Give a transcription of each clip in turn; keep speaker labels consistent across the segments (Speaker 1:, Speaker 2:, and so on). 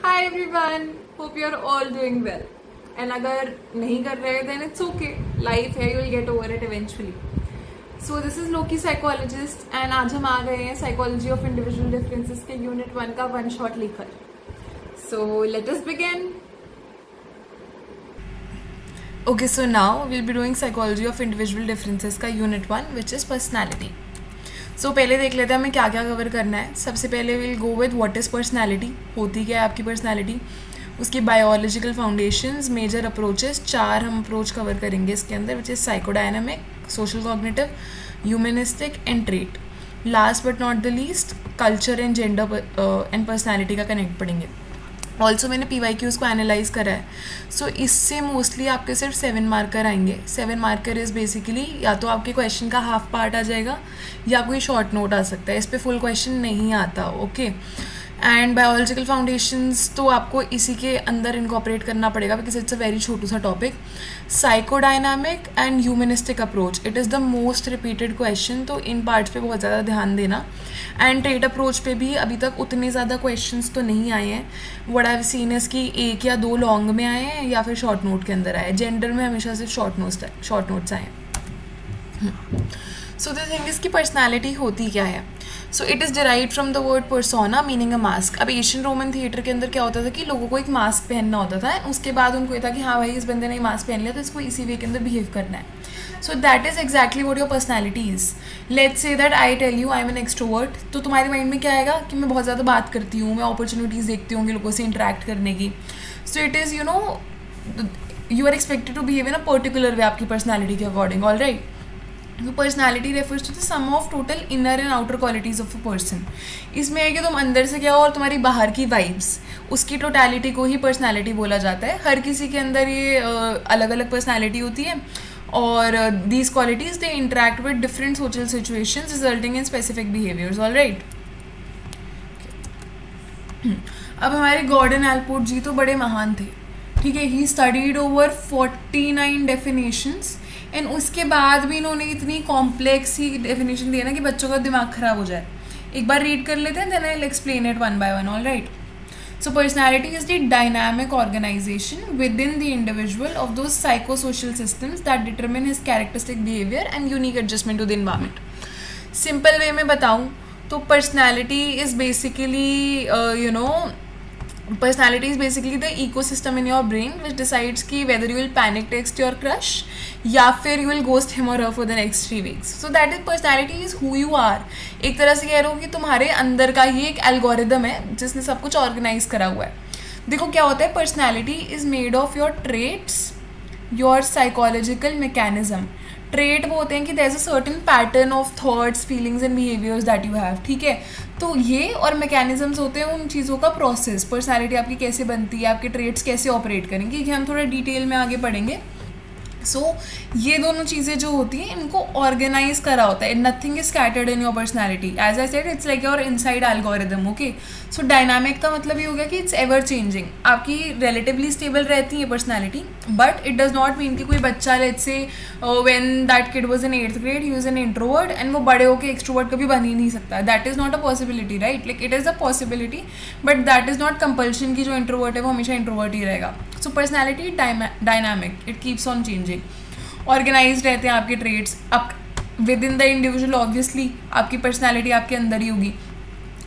Speaker 1: Hi everyone, hope you are all doing well and अगर नहीं कर रहे देन इट्स ओके, लाइफ है, you will get over it eventually. So this is Loki psychologist and आज हम आ गए हैं साइकोलॉजी ऑफ इंडिविजुअल डिफरेंसेस के यूनिट 1 का वन शॉट लेकर. So let us begin. Okay, so now we'll be doing psychology of individual differences का unit 1 which is personality. सो पहले देख लेते हैं हमें क्या क्या कवर करना है. सबसे पहले will go with what is personality, होती क्या है आपकी पर्सनैलिटी, उसकी बायोलॉजिकल फाउंडेशंस, मेजर अप्रोचेस. 4 हम अप्रोच कवर करेंगे इसके अंदर which is psychodynamic, social cognitive, humanistic and trait. Last but not the least culture and gender and personality का कनेक्ट पढ़ेंगे. ऑल्सो मैंने PYQs को एनालाइज करा है. सो इससे मोस्टली आपके सिर्फ 7 मार्कर आएंगे. 7 मार्कर इज़ बेसिकली या तो आपके क्वेश्चन का हाफ पार्ट आ जाएगा या कोई शॉर्ट नोट आ सकता है. इस पर फुल क्वेश्चन नहीं आता. ओके. एंड बायोलॉजिकल फाउंडेशंस तो आपको इसी के अंदर इनकॉपरेट करना पड़ेगा बिकॉज इट्स अ वेरी छोटू सा topic. Psychodynamic and humanistic approach, it is the most repeated question, तो इन पार्ट्स पे बहुत ज़्यादा ध्यान देना. एंड ट्रेट अप्रोच पे भी अभी तक उतने ज़्यादा क्वेश्चंस तो नहीं आए हैं. What I have seen is कि 1 या 2 लॉन्ग में आए हैं या फिर शॉर्ट नोट के अंदर आए. जेंडर में हमेशा सिर्फ शॉर्ट नोट्स आए हैं. सो द थिंग इज की पर्सनैलिटी होती क्या है. सो it is derived from the word persona meaning a mask. अब एशियन रोमन थिएटर के अंदर क्या होता था कि लोगों को एक मास्क पहनना होता था एंड उसके बाद उनको ये था कि हाँ भाई इस बंदे ने मास्क पहन लिया तो इसको इसी वे के अंदर बिहेव करना है. So that is exactly what your personality is. Let's say that I tell you I am an extrovert, तो तुम्हारे माइंड में क्या आएगा कि मैं बहुत ज़्यादा बात करती हूँ, मैं अपॉर्चुनिटीज़ देखती हूँ लोगों से इंटरेक्ट करने की. So it is you know you are expected to behave in a particular way आपकी पर्सनैलिटी के अकॉर्डिंग. All right. तो personality refers to the sum of total inner and outer qualities of a person. इसमें है कि तुम अंदर से क्या हो और तुम्हारी बाहर की वाइब्स, उसकी टोटलिटी को ही पर्सनैलिटी बोला जाता है. हर किसी के अंदर ये अलग अलग पर्सनैलिटी होती है और these qualities they interact with different social situations resulting in specific behaviours. All right. अब हमारे गॉर्डन एल्पोर्ट जी तो बड़े महान थे, ठीक है. He studied over 49 definitions and उसके बाद भी इन्होंने इतनी कॉम्प्लेक्स ही डेफिनेशन दिया ना कि बच्चों का दिमाग खराब हो जाए. एक बार रीड कर लेते हैं then I will explain it one by one. All right. So personality is the dynamic organization within the individual of those psychosocial systems that determine his characteristic behavior and unique adjustment to the environment. Simple way में बताऊँ तो personality is basically personality is basically the ecosystem in your brain which decides कि whether you will panic text your crush या फिर you will ghost him or her for the next 3 weeks. So that is personality is who you are. एक तरह से कह रहा हूँ कि तुम्हारे अंदर का ही एक एल्गोरिदम है जिसने सब कुछ ऑर्गेनाइज करा हुआ है. देखो क्या होता है, personality is made of your traits, your psychological mechanism. Trait वो होते हैं कि there is a certain pattern of thoughts, feelings and behaviours that you have, ठीक है. तो ये और मैकेनिज्म्स होते हैं उन चीज़ों का प्रोसेस. पर्सनैलिटी आपकी कैसे बनती है, आपके ट्रेट्स कैसे ऑपरेट करेंगे, ये हम थोड़ा डिटेल में आगे पढ़ेंगे. सो ये दोनों चीज़ें जो होती हैं इनको ऑर्गेनाइज करा होता है. Nothing is scattered in your personality. As I said it's like your inside algorithm. Okay. So dynamic का मतलब ये हो गया कि इट्स एवर चेंजिंग. आपकी रिलेटिवली स्टेबल रहती है personality but it does not mean कि कोई बच्चा let's say when that kid was in 8th grade he was an introvert and वो बड़े होकर एक्सट्रोवर्ट कभी बन ही नहीं सकता. That is not a possibility. Right. Like it is a possibility but that is not compulsion की जो इंट्रोवर्ट है वो हमेशा इंट्रोवर्ट ही रहेगा. So personality dynamic, it keeps on changing. Organise रहते हैं आपके ट्रेट्स. अब within the individual obviously आपकी पर्सनैलिटी आपके अंदर ही होगी.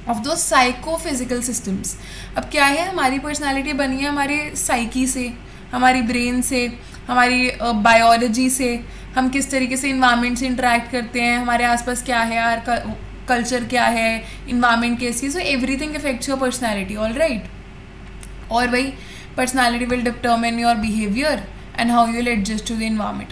Speaker 1: ऑफ दो साइकोफिजिकल सिस्टम्स, अब क्या है, हमारी पर्सनैलिटी बनी है हमारे साइकी से, हमारी ब्रेन से, हमारी बायोलॉजी से, हम किस तरीके से इन्वायरमेंट से इंटरेक्ट करते हैं, हमारे आसपास क्या है, हमारा कल्चर क्या है, इन्वायरमेंट कैसी है. So everything affects your personality. All right. और भाई personality will determine your behaviour and how you will adjust to the environment.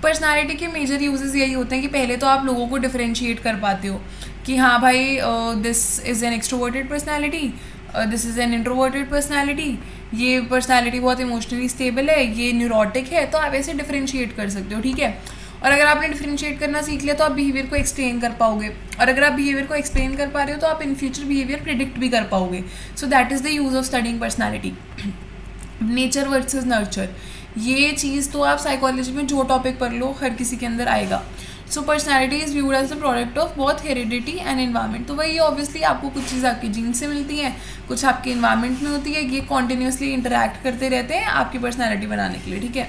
Speaker 1: Personality के मेजर यूजेस यही होते हैं कि पहले तो आप लोगों को डिफरेंशिएट कर पाते हो कि हाँ भाई this is an extroverted personality, this is an introverted personality, ये पर्सनैलिटी बहुत इमोशनली स्टेबल है, ये न्यूरोटिक है. तो आप ऐसे डिफरेंशिएट कर सकते हो, ठीक है. और अगर आपने डिफरेंशिएट करना सीख लिया तो आप बिहेवियर को एक्सप्लेन कर पाओगे और अगर आप बिहेवियर को एक्सप्लेन कर पा रहे हो तो आप इन फ्यूचर बिहेवियर प्रिडिक्ट भी कर पाओगे. सो that is the use of studying personality. Nature versus nurture, ये चीज़ तो आप साइकोलॉजी में जो टॉपिक पढ़ लो हर किसी के अंदर आएगा. So personality is viewed as the product of both heredity and environment. तो वही ऑब्वियसली आपको कुछ चीज़ आपके जीन से मिलती है, कुछ आपके इन्वायरमेंट में होती है, ये कॉन्टीन्यूसली इंटरैक्ट करते रहते हैं आपकी पर्सनैलिटी बनाने के लिए, ठीक है।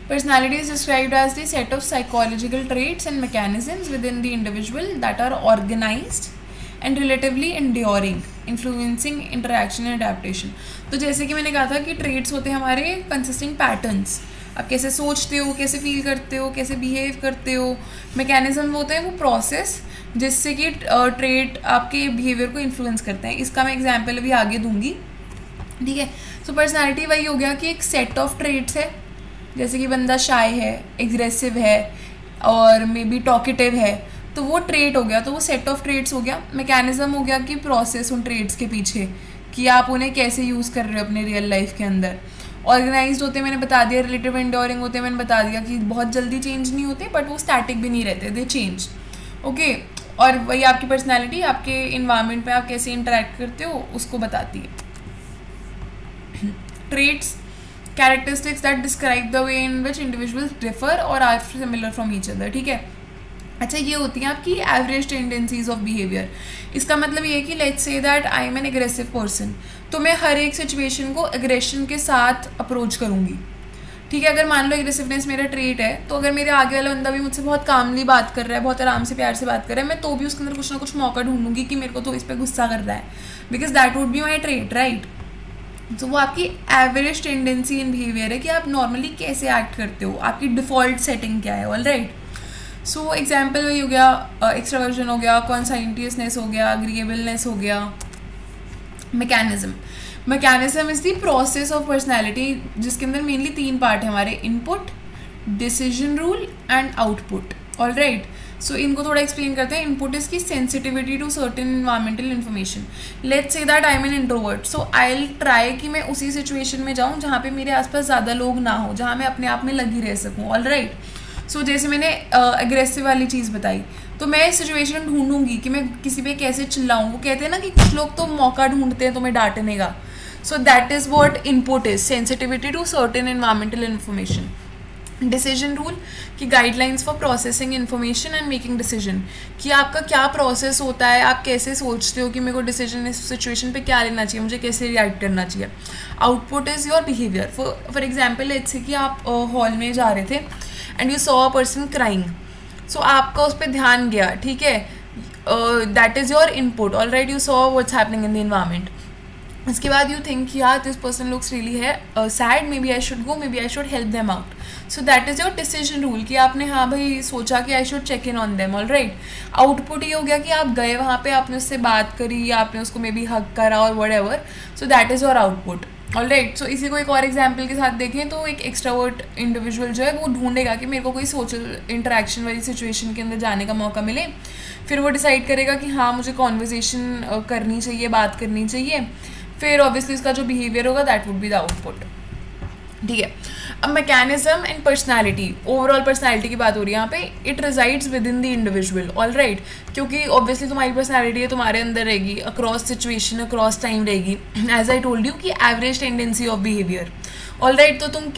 Speaker 1: Personality is described as the set of psychological traits and mechanisms within the individual that are organized and relatively enduring, influencing interaction and adaptation। तो जैसे कि मैंने कहा था कि traits होते हैं हमारे consisting patterns, आप कैसे सोचते हो, कैसे फील करते हो, कैसे बिहेव करते हो। मैकेनिज्म होते हैं वो प्रोसेस जिससे कि ट्रेट आपके बिहेवियर को इन्फ्लुएंस करते हैं। इसका मैं एग्जाम्पल अभी आगे दूंगी, ठीक है। सो पर्सनैलिटी वही हो गया कि एक सेट ऑफ ट्रेट्स है, जैसे कि बंदा शाय है, एग्रेसिव है और मे बी टॉकेटिव है, तो वो ट्रेट हो गया, तो वो सेट ऑफ ट्रेट्स हो गया। मैकेनिज्म हो गया कि प्रोसेस उन ट्रेट्स के पीछे कि आप उन्हें कैसे यूज़ कर रहे हो अपने रियल लाइफ के अंदर। ऑर्गेनाइज्ड होते मैंने बता दिया, रिलेटिव एंड्योरिंग होते मैंने बता दिया कि बहुत जल्दी चेंज नहीं होते, बट वो स्टैटिक भी नहीं रहते, दे चेंज, ओके। और वही आपकी पर्सनैलिटी आपके इन्वायरमेंट में आप कैसे इंटरेक्ट करते हो उसको बताती है। Traits characteristics that describe the way in which individuals differ or are similar from each other, ठीक है। अच्छा, ये होती हैं आपकी एवरेज टेंडेंसीज ऑफ बिहेवियर। इसका मतलब ये है कि let's say that I am N aggressive person, तो मैं हर एक सिचुएशन को एग्रेशन के साथ अप्रोच करूँगी, ठीक है। अगर मान लो एग्रेसिवनेस मेरा ट्रेट है, तो अगर मेरे आगे वाला बंदा भी मुझसे बहुत कामली बात कर रहा है, बहुत आराम से प्यार से बात कर रहा है, मैं तो भी उसके अंदर कुछ ना कुछ मौका ढूंढूंगी कि मेरे को तो इस पर गुस्सा कर रहा है, because that would be my trait, right. तो वो आपकी एवरेज टेंडेंसी इन बिहेवियर है कि आप नॉर्मली कैसे एक्ट करते हो, आपकी डिफ़ॉल्ट सेटिंग क्या है, ऑल राइट। सो एग्जाम्पल वही हो गया, एक्स्ट्रावर्जन हो गया, कॉन्साइंटियसनेस हो गया, अग्रीएबलनेस हो गया। Mechanism is the process of personality जिसके अंदर मेनली 3 पार्ट है हमारे, input, decision rule and output, all right. So इनको थोड़ा एक्सप्लेन करते हैं। इनपुट इज की sensitivity to certain environmental information. Let's say that I am an introvert, so I will try कि मैं उसी सिचुएशन में जाऊँ जहाँ पे मेरे आसपास ज़्यादा लोग ना हो, जहाँ मैं अपने आप में लगी रह सकूँ, ऑल राइट। सो जैसे मैंने एग्रेसिव वाली चीज़ बताई, तो मैं सिचुएशन ढूंढूंगी कि मैं किसी पे कैसे चिल्लाऊँ। वो कहते हैं ना कि कुछ लोग तो मौका ढूंढते हैं तुम्हें डांटने का। So that is what input is, sensitivity to certain environmental information. Decision rule की guidelines for processing information and making decision, कि आपका क्या प्रोसेस होता है, आप कैसे सोचते हो कि मेरे को डिसीजन इस सिचुएशन पे क्या लेना चाहिए, मुझे कैसे रिएक्ट करना चाहिए। Output is your behaviour. For example let's say कि आप हॉल में जा रहे थे and you saw a person crying, so आपका उस पर ध्यान गया, ठीक है, that is your input, all right. You saw what's happening in the environment. उसके बाद यू थिंक यार दिस पर्सन लुक्स रियली है sad, maybe I should go, maybe I should help them out. So that is your decision rule कि आपने हाँ भाई सोचा कि I should check in on them, all right. Output ये हो गया कि आप गए वहाँ पे, आपने उससे बात करी, आपने उसको मे बी हक करा और whatever, so that is your output, all right. So इसी को एक और एग्जाम्पल के साथ देखें तो एक एक्स्ट्रावर्ट इंडिविजुअल जो है वो ढूंढेगा कि मेरे को कोई सोशल इंटरेक्शन वाली सिचुएशन के अंदर जाने का मौका मिले, फिर वो डिसाइड करेगा कि हाँ मुझे कॉन्वर्जेसन करनी चाहिए, बात करनी चाहिए, फिर ऑब्वियसली उसका जो बिहेवियर होगा that would be the output, ठीक है। अब mechanism and personality, overall personality की बात हो रही है यहाँ पे। It resides with in the individual, all right, क्योंकि ऑब्वियसली तुम्हारी पर्सनैलिटी है तुम्हारे अंदर रहेगी, अक्रॉस सिचुएशन अक्रॉस टाइम रहेगी, एज आई टोल्ड यू कि average tendency of behaviour, all right. तो तुम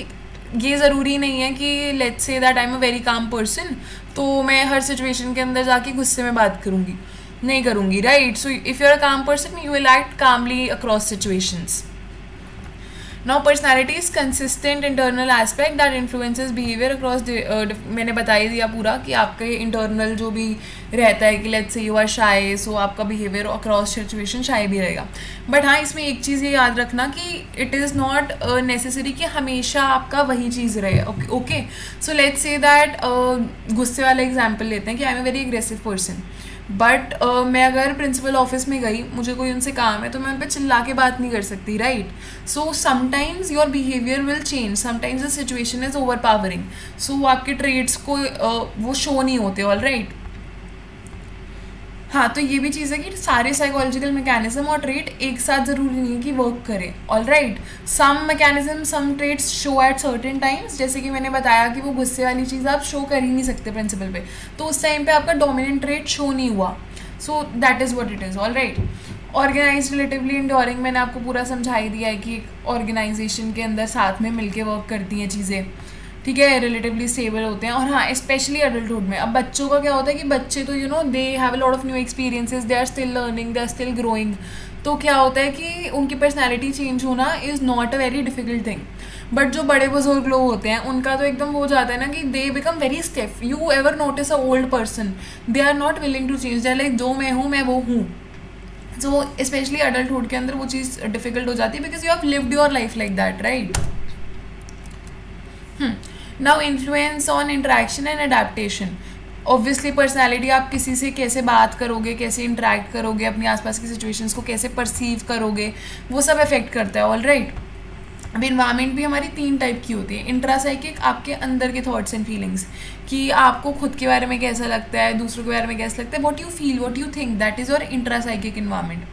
Speaker 1: ये ज़रूरी नहीं है कि let's say that I am a very calm person, तो मैं हर सिचुएशन के अंदर जाके गुस्से में बात करूँगी, नहीं करूँगी, राइट। So if you are a calm person you will act calmly across situations. Now personality is consistent internal aspect that influences behaviour across, मैंने बता ही दिया पूरा कि आपके इंटरनल जो भी रहता है कि let's say you are shy, सो आपका बिहेवियर अक्रॉस सिचुएशन शाय भी रहेगा। बट हाँ इसमें एक चीज़ ये याद रखना कि इट इज़ नॉट नेसेसरी कि हमेशा आपका वही चीज़ रहे, okay. So let's say that गुस्से वाला एग्जाम्पल लेते हैं कि I am a very aggressive person, but मैं अगर प्रिंसिपल ऑफिस में गई, मुझे कोई उनसे काम है, तो मैं उन पर चिल्ला के बात नहीं कर सकती, right. So sometimes your behaviour will change, sometimes the situation is overpowering, so वो आपके ट्रेड्स को वो शो नहीं होते, ऑल राइट। हाँ, तो ये भी चीज़ है कि सारे साइकोलॉजिकल मैकेनिज्म और ट्रेट एक साथ ज़रूरी नहीं है कि वर्क करें, all right. Some mechanism some traits show at certain times, जैसे कि मैंने बताया कि वो गुस्से वाली चीज़ आप शो कर ही नहीं सकते प्रिंसिपल पे, तो उस टाइम पे आपका डोमिनेंट ट्रेट शो नहीं हुआ, so that is what it is, all right. Organise relatively enduring, मैंने आपको पूरा समझा ही दिया है कि एक ऑर्गेनाइजेशन के अंदर साथ में मिलके वर्क करती हैं चीज़ें, ठीक है, रिलेटिवली स्टेबल होते हैं। और हाँ, स्पेशली एडल्टहुड में। अब बच्चों का क्या होता है कि बच्चे तो they have a lot of new experiences, they are still learning, they are still growing. तो क्या होता है कि उनकी पर्सनैलिटी चेंज होना is not a very difficult thing. But जो बड़े बुजुर्ग लोग होते हैं उनका तो एकदम हो जाता है ना कि they become very stiff. You ever notice a old person, they are not willing to change, they are like जो मैं हूँ मैं वो हूँ। सो स्पेशली एडल्टहुड के अंदर वो चीज़ डिफिकल्ट हो जाती है because you have lived your life like that, right. Now influence on interaction and adaptation. Obviously personality, आप किसी से कैसे बात करोगे, कैसे इंटरेक्ट करोगे, अपनी आसपास की सिचुएशंस को कैसे परसीव करोगे, वो सब अफेक्ट करता है, ऑल राइट। अब इन्वायरमेंट भी हमारी 3 टाइप की होती है। इंट्रासाइकिक, आपके अंदर के थॉट्स एंड फीलिंग्स, कि आपको खुद के बारे में कैसा लगता है, दूसरों के बारे में कैसा लगता है, what you feel, what you think, that is your intrapsychic environment.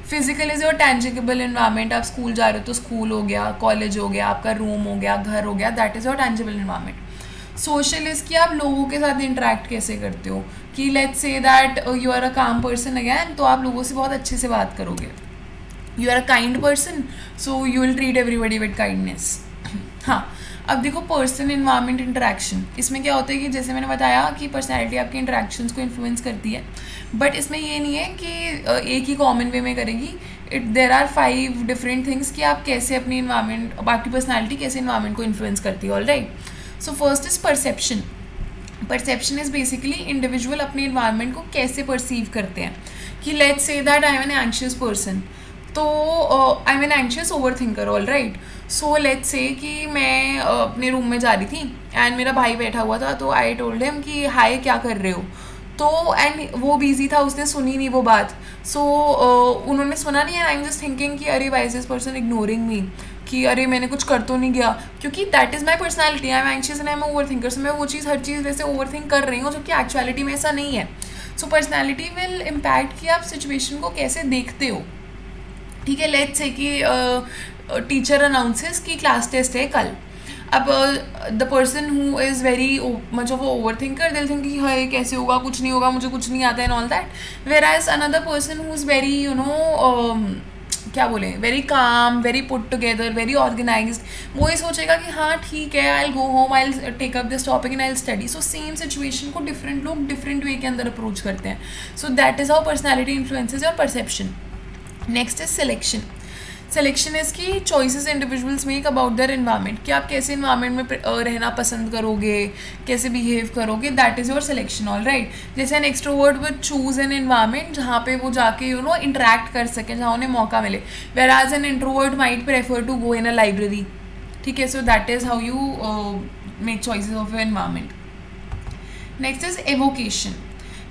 Speaker 1: Physical is your tangible environment, आप स्कूल जा रहे हो तो स्कूल हो गया, कॉलेज हो गया, आपका रूम हो गया, घर हो गया, that is your tangible environment. Social is कि आप लोगों के साथ इंटरेक्ट कैसे करते हो, कि let's say that you are a calm person again, तो आप लोगों से बहुत अच्छे से बात करोगे। You are a kind person, so you will treat everybody with kindness. हाँ, अब देखो पर्सन इन्वायरमेंट इंटरेक्शन, इसमें क्या होता है कि जैसे मैंने बताया कि पर्सनैलिटी आपके इंटरेक्शंस को इन्फ्लुएंस करती है, बट इसमें ये नहीं है कि एक ही कॉमन वे में करेगी। देर आर 5 डिफरेंट थिंग्स कि आप कैसे अपनी इन्वायरमेंट, आपकी पर्सनैलिटी कैसे इन्वायरमेंट को इन्फ्लुएंस करती है, all right. So first is perception. Perception is basically individual अपने इन्वायरमेंट को कैसे परसीव करते हैं, कि let's say that I am an anxious person, तो I am an anxious overthinker, all right. So let's say कि मैं अपने रूम में जा रही थी एंड मेरा भाई बैठा हुआ था, तो आई टोल्ड हिम कि हाय क्या कर रहे हो, तो एंड वो बिजी था, उसने सुनी नहीं वो बात। सो उन्होंने सुना नहीं, and I am just thinking कि अरे why is this person ignoring me, कि अरे मैंने कुछ कर तो नहीं गया, क्योंकि that is my personality, I am anxious and I am overthinker. So मैं वो चीज़, हर चीज़ वैसे ओवर थिंक कर रही हूँ, जो कि एक्चुअलिटी में ऐसा नहीं है। सो पर्सनैलिटी विल इम्पैक्ट कि आप सिचुएशन को कैसे देखते हो, ठीक है। लेट्स से कि टीचर अनाउंसेस कि क्लास टेस्ट है कल। अब the person who is very much of over thinker, दिल थिंक कि हाय कैसे होगा, कुछ नहीं होगा, मुझे कुछ नहीं आता है and all that. Whereas another person who is very क्या बोले, very calm, very put together, very organised, वो ये सोचेगा कि हाँ ठीक है, I will go home, I will take up this topic and I will study. So same situation को डिफरेंट लोग डिफरेंट वे के अंदर अप्रोच करते हैं। So that is how personality influences your perception. Next is selection. Selection is की choices individuals make about their environment, कि आप कैसे इन्वायरमेंट में रहना पसंद करोगे, कैसे बिहेव करोगे, that is your selection, all right. जैसे an extrovert with choose an environment जहाँ पे वो जाके इंटरेक्ट कर सकें, जहाँ उन्हें मौका मिले, whereas an introvert might prefer to go in a library, ठीक है। So that is how you make choices of your environment. Next is evocation.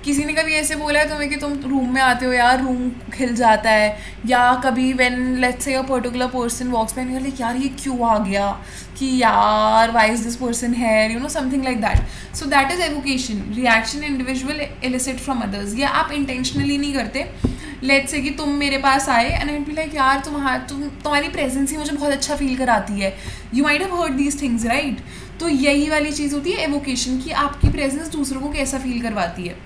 Speaker 1: किसी ने कभी ऐसे बोला है तुम्हें कि तुम रूम में आते हो यार रूम खिल जाता है, या कभी when let's say a particular person walks by, like यार ये क्यों आ गया, कि यार why is this person here, something like that. So that is evocation, reaction individual elicit from others. ये आप इंटेंशनली नहीं करते। लेट्स से कि तुम मेरे पास आए and I will be like यार तुम्हारी प्रेजेंस ही मुझे बहुत अच्छा फील कराती है, you might have heard these things, right. तो यही वाली चीज़ होती है एवोकेशन, की आपकी प्रेजेंस दूसरों को कैसा फील करवाती है,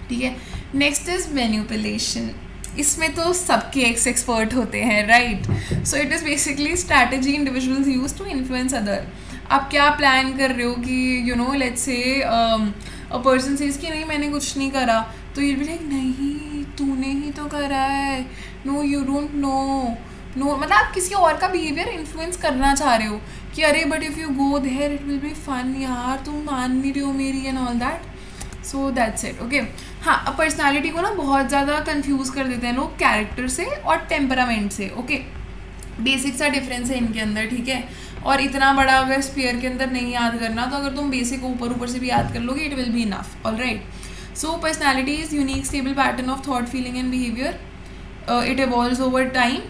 Speaker 1: ठीक है। Next is manipulation. इसमें तो सबके एक्सपर्ट होते हैं, right. So it is basically strategy individuals use to influence other. आप क्या प्लान कर रहे हो कि let's say a person says कि नहीं मैंने कुछ नहीं करा, तो ये भी लाइक नहीं तूने ही तो करा है, नो यू डोंट नो, मतलब आप किसी और का बिहेवियर इन्फ्लुएंस करना चाह रहे हो कि अरे but if you go there it will be fun, यार तुम मान नहीं रहे हो मेरी and all that. So that's it, okay. हाँ, अब पर्सनैलिटी को ना बहुत ज़्यादा कंफ्यूज कर देते हैं लोग कैरेक्टर से और टेम्परामेंट से, ओके। बेसिक सा डिफरेंस है इनके अंदर, ठीक है। और इतना बड़ा अगर स्पेयर के अंदर नहीं याद करना, तो अगर तुम बेसिक ऊपर से भी याद कर लोगे it will be enough, all right. So personality is unique stable pattern of thought, feeling and behaviour, it evolves over time.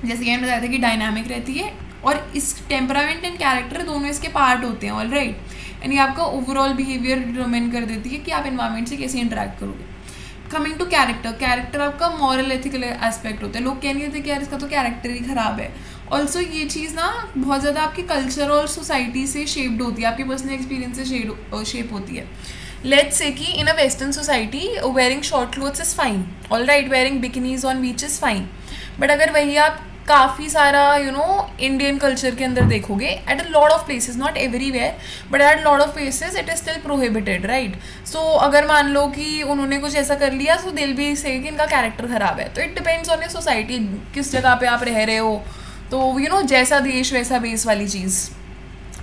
Speaker 1: जैसे कि हम बताते हैं कि डायनामिक रहती है, और इस टेम्परामेंट एंड कैरेक्टर दोनों इसके पार्ट होते हैं, ऑल राइट। एंड ये आपका ओवरऑल बिहेवियर डिटरमाइन कर देती है कि आप इन्वायरमेंट से कैसे इंटरेक्ट करोगे। कमिंग टू कैरेक्टर, कैरेक्टर आपका मॉरल एथिकल एस्पेक्ट होता है। लोग कह नहीं होते कि यार इसका तो कैरेक्टर ही ख़राब है। ऑल्सो ये चीज़ ना बहुत ज़्यादा आपकी कल्चर और सोसाइटी से शेप्ड होती है, आपके पर्सनल एक्सपीरियंस से शेप होती है। लेट्स से कि in a western society wearing short clothes is fine, all right, wearing bikinis on beach is fine. But अगर वही आप काफ़ी सारा इंडियन कल्चर के अंदर देखोगे at a lot of places, not everywhere but at lot of places it is still prohibited, right. So अगर मान लो कि उन्होंने कुछ ऐसा कर लिया सो दिल भी से कि इनका कैरेक्टर खराब है. तो it depends on your society, किस जगह पे आप रह रहे हो. तो जैसा देश वैसा बेस वाली चीज़.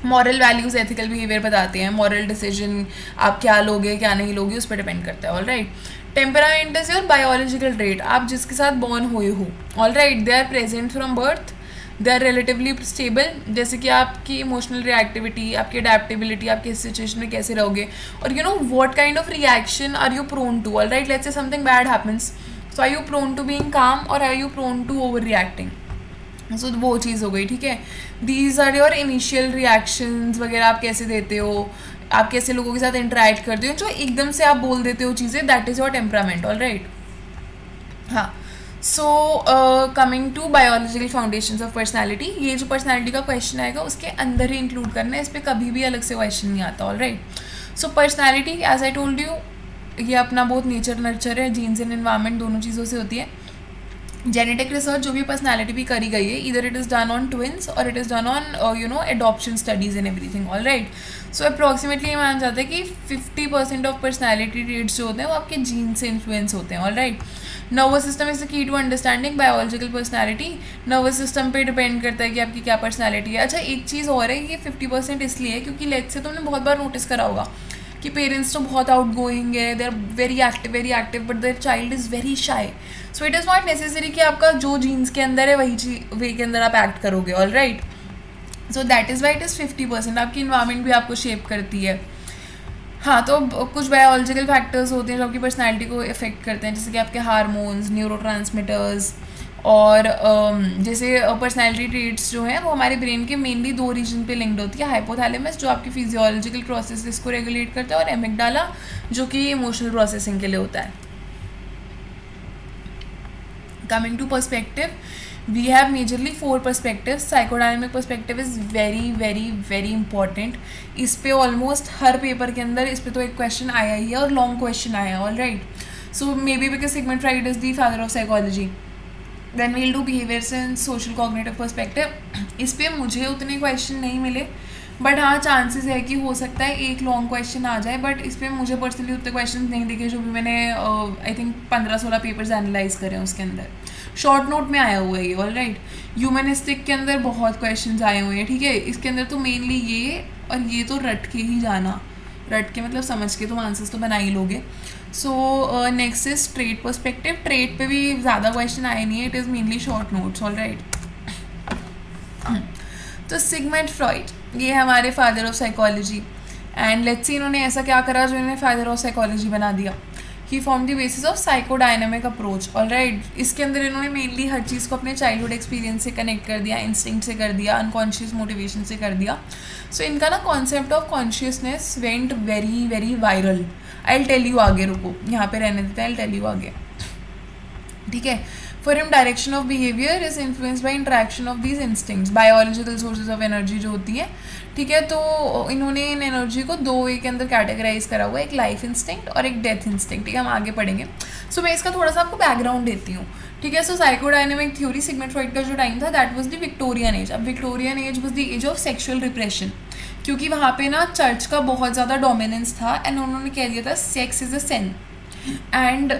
Speaker 1: मॉरल वैल्यूज़, एथिकल बिहेवियर बताते हैं. मॉरल डिसीजन आप क्या लोगे क्या नहीं लोगे उस पर डिपेंड करता है. All right. Temperament is your biological trait, आप जिसके साथ बॉर्न हुए हो. All right. They are present from birth, they are relatively stable. जैसे कि आपकी इमोशनल रिएक्टिविटी, आपकी अडेप्टेबिलिटी, आप किस सिचुएशन में कैसे रहोगे, और what kind of reaction are you prone to. All right. Let's say something bad happens, so are you prone to being calm और are you prone to overreacting. So वो चीज़ हो गई. ठीक है. These are your initial reactions वगैरह, आप कैसे देते हो, आप कैसे लोगों के साथ इंटरेक्ट करते हो, जो एकदम से आप बोल देते हो चीज़ें, that is your temperament. All right. हाँ. So coming to biological foundations of personality, ये जो पर्सनैलिटी का क्वेश्चन आएगा उसके अंदर ही इंक्लूड करना है, इस पर कभी भी अलग से क्वेश्चन नहीं आता. All right. So personality as I told you, ये अपना बहुत नेचर नर्चर है, जीन्स एंड एनवायरमेंट दोनों चीज़ों से होती है. जेनेटिक रिसर्च जो भी पर्सनैलिटी भी करी गई है, इधर it is done on twins और it is done on adoption studies and everything. All right. So approximately ये माना जाता है कि 50% ऑफ पर्सनैलिटी ट्रेट्स जो होते हैं वो आपके जीन से इन्फ्लुएंस होते हैं. All right. Nervous system is the key to understanding biological personality. Nervous system पे डिपेंड करता है कि आपकी क्या पर्सनैलिटी है. अच्छा, एक चीज़ और है, ये 50% इसलिए है क्योंकि लेट्स से तुमने बहुत बार नोटिस करा होगा कि पेरेंट्स तो बहुत आउट गोइंग है, they are very active but their child is very shy. So it is not necessary कि आपका जो जीन्स के अंदर है वही वे के अंदर आप एक्ट करोगे. All right. So that is why it is 50%. आपकी इन्वायरमेंट भी आपको शेप करती है. हाँ, तो कुछ बायोलॉजिकल फैक्टर्स होते हैं जो आपकी पर्सनैलिटी को इफेक्ट करते हैं, जैसे कि आपके हार्मोन्स, न्यूरोट्रांसमीटर्स, और जैसे पर्सनैलिटी ट्रेट्स जो हैं वो हमारे ब्रेन के मेनली 2 रीजन पे लिंक्ड होती है. हाइपोथैलेमस जो आपकी फिजियोलॉजिकल प्रोसेसेस को रेगुलेट करता है, और एमिगडाला जो कि इमोशनल प्रोसेसिंग के लिए होता है. Coming to perspective, we have majorly 4 perspectives. Psychodynamic perspective is very very very important. इस पे ऑलमोस्ट हर पेपर के अंदर इस पे तो एक क्वेश्चन आया ही है और लॉन्ग क्वेश्चन आया है. All right. So maybe because Sigmund Freud is the father of psychology. Then we'll do behaviours and social cognitive perspective. इस पे मुझे उतने क्वेश्चन नहीं मिले, बट हाँ चांसेस है कि हो सकता है एक लॉन्ग क्वेश्चन आ जाए, बट इस पर मुझे पर्सनली उतने क्वेश्चन नहीं दिखे जो भी मैंने आई थिंक 15-16 पेपर्स एनालाइज करे हैं उसके अंदर. शॉर्ट नोट में आया हुआ है ये. All right. ह्यूमनिस्टिक के अंदर बहुत क्वेश्चंस आए हुए हैं. ठीक है. इसके अंदर तो मेनली ये और ये तो रट के ही जाना, रट के मतलब समझ के तुम आंसर्स तो बना ही लोगे. So next is trait perspective. Trait पे भी ज़्यादा क्वेश्चन आए नहीं है, it is mainly short notes. All right. तो सिगमंड फ्रॉइड ये हमारे father of psychology, and let's see इन्होंने ऐसा क्या करा जो इन्हें फादर ऑफ साइकोलॉजी बना दिया. He form the basis of psychodynamic approach. All right. इसके अंदर इन्होंने मेनली हर चीज़ को अपने चाइल्डहुड एक्सपीरियंस से कनेक्ट कर दिया, इंस्टिंक्ट से कर दिया, अनकॉन्शियस मोटिवेशन से कर दिया. सो इनका ना concept of consciousness went very very viral. I will tell you आगे, रुको यहाँ पे रहने देते हैं, आई विल टेल यू आगे. ठीक है. For him, direction of behavior is influenced by interaction of these instincts, biological sources of energy जो होती है. ठीक है. तो इन्होंने इन एनर्जी को 2 वे के अंदर कैटेगराइज करा हुआ है, एक लाइफ इंस्टिंक्ट और एक डेथ इंस्टिंक्ट. ठीक है. हम आगे पढ़ेंगे. सो मैं इसका थोड़ा सा आपको बैकग्राउंड देती हूँ. ठीक है. So psychodynamic theory, Sigmund Freud का जो टाइम था that was the Victorian age. अब Victorian age was the age of sexual repression, क्योंकि वहाँ पे ना चर्च का बहुत ज़्यादा डोमिनेंस था, एंड उन्होंने कह दिया था sex is a sin and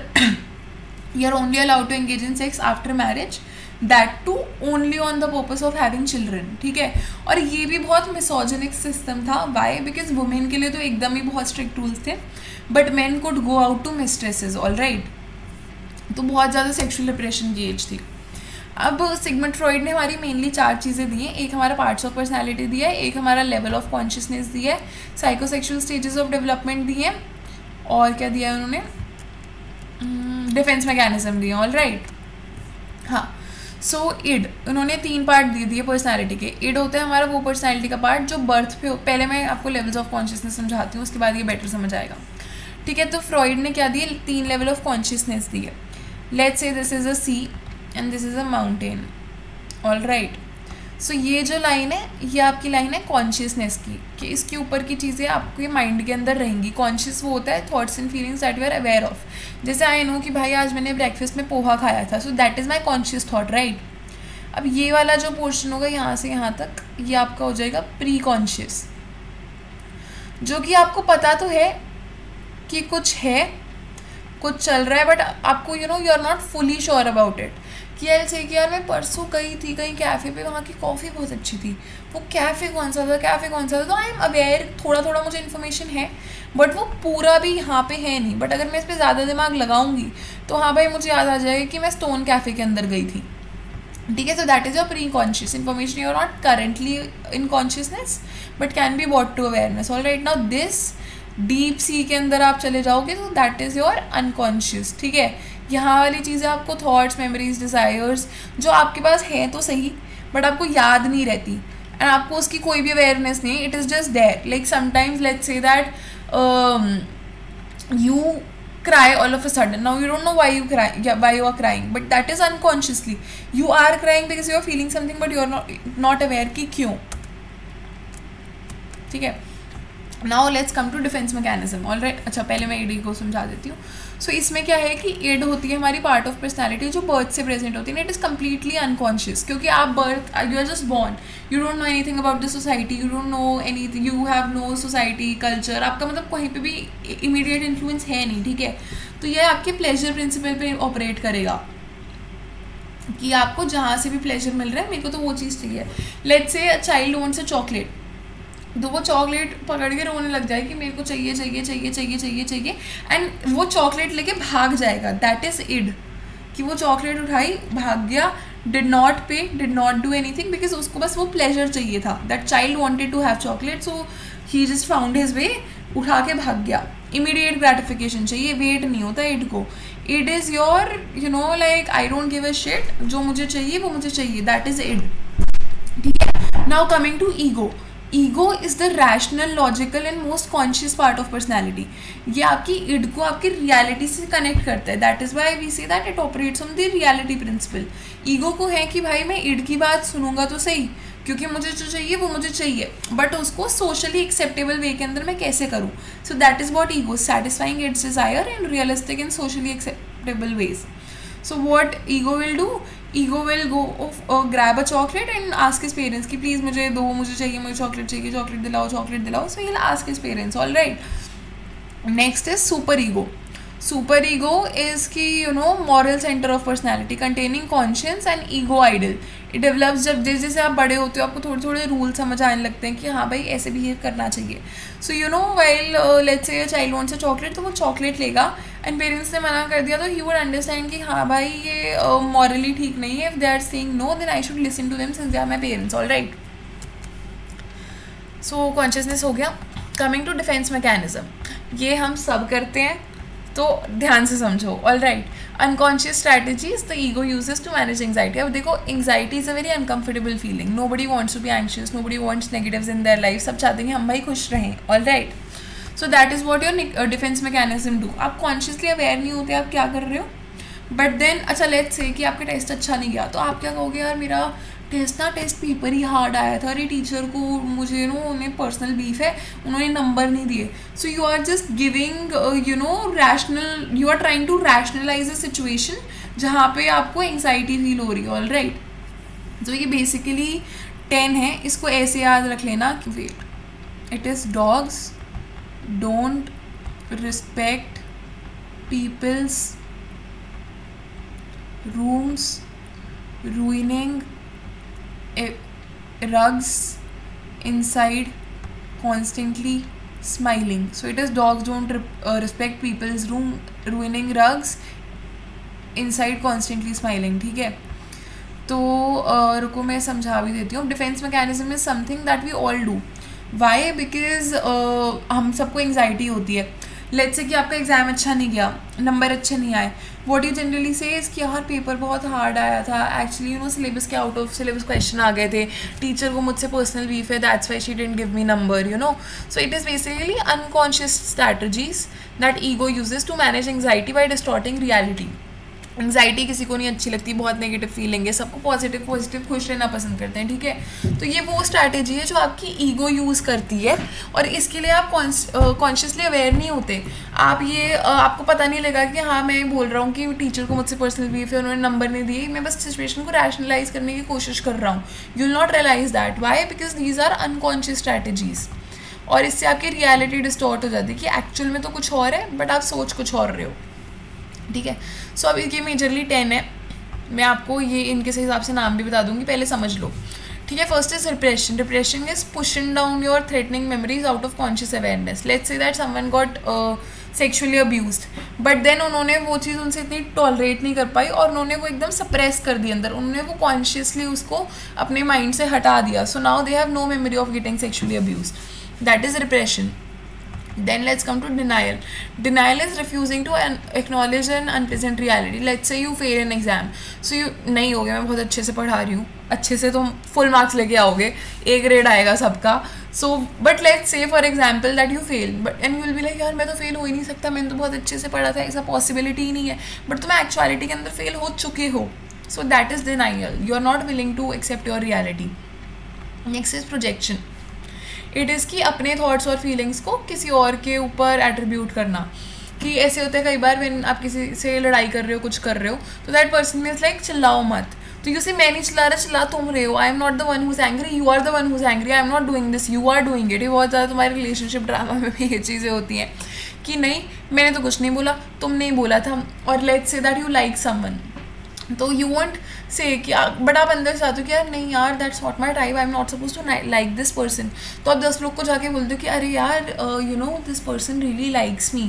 Speaker 1: you are only allowed to engage in sex after marriage, that too only on the purpose of having children. ठीक है. और ये भी बहुत मिसोजिनिक सिस्टम था. why? because women के लिए तो एकदम ही बहुत स्ट्रिक्ट रूल्स थे, but men could go out to mistresses. all right. तो बहुत ज़्यादा सेक्शुअल रिप्रेशन की एज थी. अब सिगमंड फ्रॉइड ने हमारी मेनली 4 चीज़ें दी हैं. एक हमारा पार्ट्स ऑफ पर्सनैलिटी दिया है, एक हमारा लेवल ऑफ कॉन्शियसनेस दिया है, साइकोसेक्सुअल स्टेजेस ऑफ डेवलपमेंट दिए हैं, और क्या दिया है उन्होंने, डिफेंस मैकेनिज्म दिए. All right. हाँ. सो इड उन्होंने 3 पार्ट दे दिए पर्सनैलिटी के. इड होता है हमारा वो पर्सनैलिटी का पार्ट जो बर्थ पे पहले मैं आपको लेवल्स ऑफ कॉन्शियसनेस समझाती हूँ, उसके बाद ये बेटर समझ आएगा. ठीक है. तो फ्रॉइड ने क्या दिए, 3 लेवल ऑफ कॉन्शियसनेस दिए. Let's say this is a sea and this is a mountain. All right. So ये जो लाइन है ये आपकी लाइन है कॉन्शियसनेस की, कि इसके ऊपर की चीज़ें आपके माइंड के अंदर रहेंगी. कॉन्शियस वो होता है thoughts and feelings that we are aware of. जैसे आई नो कि भाई आज मैंने ब्रेकफास्ट में पोहा खाया था, सो that is my conscious thought. Right. अब ये वाला जो पोर्शन होगा यहाँ से यहाँ तक, ये आपका हो जाएगा प्री कॉन्शियस, जो कि आपको पता तो है कि कुछ है, कुछ चल रहा है, बट आपको you are not fully sure about it. कि ऐसे कि यार मैं परसों गई थी कहीं कैफ़े पे, वहाँ की कॉफ़ी बहुत अच्छी थी, वो कैफ़े कौन सा था, तो आई एम अवेयर, थोड़ा थोड़ा मुझे इन्फॉर्मेशन है, बट वो पूरा भी यहाँ पे है नहीं। बट अगर मैं इस पर ज़्यादा दिमाग लगाऊंगी तो हाँ भाई मुझे याद आ जाएगा कि मैं स्टोन कैफ़े के अंदर गई थी, ठीक है। So that is your pre conscious information, you are not currently in consciousness but can be brought to awareness. All right, now this deep sea के अंदर आप चले जाओगे तो दैट इज़ योर अनकॉन्शियस, ठीक है। यहाँ वाली चीज़ें आपको थॉट्स, मेमोरीज, डिज़ायर्स जो आपके पास हैं तो सही, बट आपको याद नहीं रहती एंड आपको उसकी कोई भी अवेयरनेस नहीं, it is just there. Like sometimes let's say that you cry all of a sudden, now you don't know why you cry, why you are crying, but that is unconsciously you are crying because you are feeling something but you are not aware कि क्यों, ठीक है। Now let's come to defence mechanism. All right, अच्छा पहले मैं ED को समझा देती हूँ। सो इसमें क्या है कि ईड होती है हमारी पार्ट ऑफ पर्सनैलिटी जो बर्थ से प्रेजेंट होती है। इट इज़ कम्प्लीटली अनकॉन्शियस, क्योंकि आप birth, you are just born, you don't know anything about the society, you don't know anything, you have no society culture, आपका मतलब कहीं पे भी इमीडिएट इन्फ्लुएंस है नहीं, ठीक है। तो ये आपके प्लेजर प्रिंसिपल पे ऑपरेट करेगा कि आपको जहाँ से भी प्लेजर मिल रहा है, मेरे को तो वो चीज़ चाहिए। Let's say child wants a chocolate, तो वो चॉकलेट पकड़ के रोने लग जाए कि मेरे को चाहिए चाहिए चाहिए चाहिए चाहिए चाहिए, एंड वो चॉकलेट लेके भाग जाएगा। दैट इज़ इड, कि वो चॉकलेट उठाई, भाग गया, did not pay, did not do anything, because उसको बस वो प्लेजर चाहिए था। That child wanted to have chocolate, so he just found his way, उठा के भाग गया। इमीडिएट ग्रेटिफिकेशन चाहिए, वेट नहीं होता इड को। Id is your like I don't give a shit, जो मुझे चाहिए वो मुझे चाहिए, दैट इज़ इड, ठीक है। Now coming to ego. Ego is the rational, logical and most conscious part of personality. ये आपकी इड को आपकी रियलिटी से कनेक्ट करता है। That is why we say that it operates on the reality principle. Ego को है कि भाई मैं इड की बात सुनूंगा तो सही, क्योंकि मुझे जो चाहिए वो मुझे चाहिए, बट उसको सोशली एक्सेप्टेबल वे के अंदर मैं कैसे करूँ। So that is what ego, satisfying its desire in realistic and socially acceptable ways. So what ego will do? Ego will go grab a chocolate and ask his parents कि please मुझे दो, मुझे चाहिए, मुझे चॉकलेट चाहिए, chocolate दिलाओ, chocolate दिलाओ। So he'll ask his parents, all right. Next is super ego. Super ego is कि moral center of personality containing conscience and ego idol. It develops जब जैसे जैसे आप बड़े होते हो आपको थोड़े थोड़े रूल समझ आने लगते हैं कि हाँ भाई ऐसे बिहेव करना चाहिए। सो while let's say a child wants a chocolate, तो वो चॉकलेट लेगा एंड पेरेंट्स ने मना कर दिया तो ही वुड अंडरस्टैंड कि हाँ भाई ये मॉरली ठीक नहीं है। If they are saying no then I should listen to them since they are my parents, all right. So consciousness हो गया। कमिंग टू डिफेंस मैकेनिज्म, ये हम सब करते हैं तो ध्यान से समझो, all right. Unconscious strategies the ego uses to manage anxiety. अब देखो anxiety is a very uncomfortable feeling, nobody wants to be anxious, nobody wants negatives in their life, सब चाहते हैं कि हम भाई खुश रहें, all right. So that is what your defence mechanism do. आप कॉन्शियसली अवेयर नहीं होते आप क्या कर रहे हो, बट देन अच्छा लेट्स से कि आपका टेस्ट अच्छा नहीं गया, तो आप क्या कहोगे, यार मेरा टेस्ट पेपर ही हार्ड आया था, अरे टीचर को मुझे उन्हें पर्सनल बीफ है, उन्होंने नंबर नहीं दिए। So you are just giving rational, you are trying to rationalise a situation जहाँ पे आपको एंग्जाइटी फील हो रही है, ऑल राइट। तो ये बेसिकली 10 है, इसको ऐसे याद रख लेना कि wait, it is dogs don't respect people's rooms, ruining rugs inside, constantly smiling. So it is dogs don't respect people's room, ruining rugs inside, constantly smiling, ठीक है। तो रुको मैं समझा भी देती हूँ। Defence mechanism is something that we all do. Why? Because हम सबको एंग्जाइटी होती है। लेट्स से कि आपका एग्ज़ाम अच्छा नहीं गया, नंबर अच्छे नहीं आए, what you generally say is कि यार पेपर बहुत हार्ड आया था, एक्चुअली सिलेबस के आउट ऑफ सिलेबस क्वेश्चन आ गए थे, टीचर को मुझसे पर्सनल बीफ है, that's why she didn't give me number, so it is basically unconscious strategies that ego uses to manage anxiety by distorting reality. Anxiety किसी को नहीं अच्छी लगती, बहुत नेगेटिव फीलिंग है, सबको पॉजिटिव पॉजिटिव खुश रहना पसंद करते हैं, ठीक है। तो ये वो स्ट्रैटेजी है जो आपकी ईगो यूज़ करती है, और इसके लिए आप कॉन्शियसली अवेयर नहीं होते। आप ये आपको पता नहीं लगा कि हाँ मैं बोल रहा हूँ कि टीचर को मुझसे पर्सनल बीफ है, उन्होंने नंबर नहीं दिए, मैं बस सिचुएशन को रैशनलाइज करने की कोशिश कर रहा हूँ। You will not realise that, why? Because these are unconscious strategies, और इससे आपकी रियलिटी डिस्टॉर्ट हो जाती है कि एक्चुअल में तो कुछ और है बट आप सोच कुछ और रहे हो, ठीक है। सो अब ये मेजरली 10 है, मैं आपको ये इनके हिसाब से नाम भी बता दूंगी, पहले समझ लो, ठीक है। First is repression. Repression is pushing down your threatening memories out of conscious awareness. Let's say that someone got sexually abused, but then उन्होंने वो चीज़ उनसे इतनी टॉलरेट नहीं कर पाई और उन्होंने वो एकदम सप्रेस कर दी अंदर, उन्होंने वो कॉन्शियसली उसको अपने माइंड से हटा दिया। So now they have no memory of getting sexually abused, that is repression. Then let's come to denial. Denial is refusing to acknowledge an unpleasant reality. Let's say you fail an exam. So you नहीं हो गया, मैं बहुत अच्छे से पढ़ा रही हूँ, अच्छे से तुम फुल मार्क्स लेके आओगे, A ग्रेड आएगा सबका। So but let's say for example that you fail, but and you will be like यार मैं तो फेल हो ही नहीं सकता, मैंने तो बहुत अच्छे से पढ़ा था, ऐसा पॉसिबिलिटी ही नहीं है, बट तुम एक्चुअलिटी के अंदर फेल हो चुके हो। So that is denial. You are not willing to accept your reality. Next is projection. It is कि अपने थॉट्स और फीलिंग्स को किसी और के ऊपर एट्रीब्यूट करना, कि ऐसे होता है कई बार व्हेन आप किसी से लड़ाई कर रहे हो, कुछ कर रहे हो, तो दैट पर्सन इज लाइक चिल्लाओ मत, तो यू से मैं नहीं चिल्ला रहा, चिल्ला तुम रहे हो, I am not the one who's angry, you are the one who's angry, I am not doing this, you are doing it. ये बहुत ज़्यादा तुम्हारे रिलेशनशिप ड्रामा में भी ये चीज़ें होती हैं कि नहीं मैंने तो कुछ नहीं बोला, तुमने ही बोला था। और let's say that you like someone, तो यू वॉन्ट से कि बट आप अंदर से आते हो कि यार नहीं यार that's not my type, I am not suppose to like this person. तो आप 10 लोग को जाके बोलते हो कि अरे यार you know this person really likes me,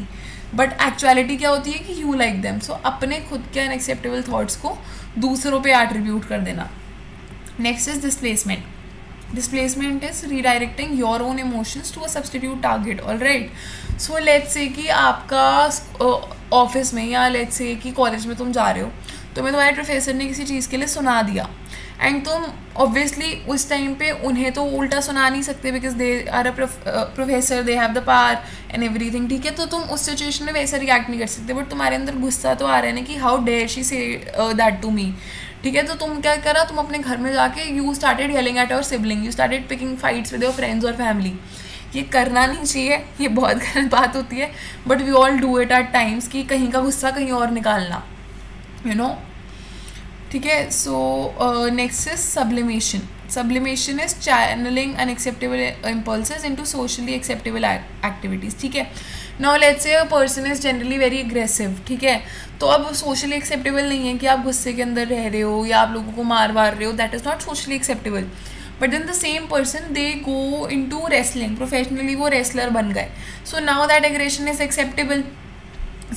Speaker 1: but actuality क्या होती है कि यू लाइक देम। सो अपने खुद के अनएक्सेप्टेबल थॉट्स को दूसरों पे एट्रीब्यूट कर देना। Next is displacement. Displacement is redirecting your own emotions to a substitute target. All right. So let's say कि आपका ऑफिस में या let's say कि कॉलेज में तुम जा रहे हो, तुम्हें तुम्हारे प्रोफेसर ने किसी चीज़ के लिए सुना दिया एंड तुम ऑब्वियसली उस टाइम पे उन्हें तो उल्टा सुना नहीं सकते because they are a professor, they have the power and everything. ठीक है, तो तुम उस सिचुएशन में वैसे रिएक्ट नहीं कर सकते, बट तुम्हारे अंदर गुस्सा तो आ रहा है ना कि how dare she say that to me. ठीक है, तो तुम क्या करा, तुम अपने घर में जाके you started yelling at your sibling, you started picking fights with your friends और फैमिली. ये करना नहीं चाहिए, ये बहुत गलत बात होती है, but we all do it at times कि कहीं का गुस्सा कहीं और निकालना, यू नो. ठीक है, so next is sublimation. Sublimation is channeling unacceptable impulses into socially acceptable activities. ठीक है, now let's say a person is generally very aggressive. ठीक है, तो अब socially acceptable नहीं है कि आप गुस्से के अंदर रह रहे हो या आप लोगों को मार रहे हो. That is not socially acceptable. But then the same person they go into wrestling. Professionally वो wrestler बन गए. So now that aggression is acceptable.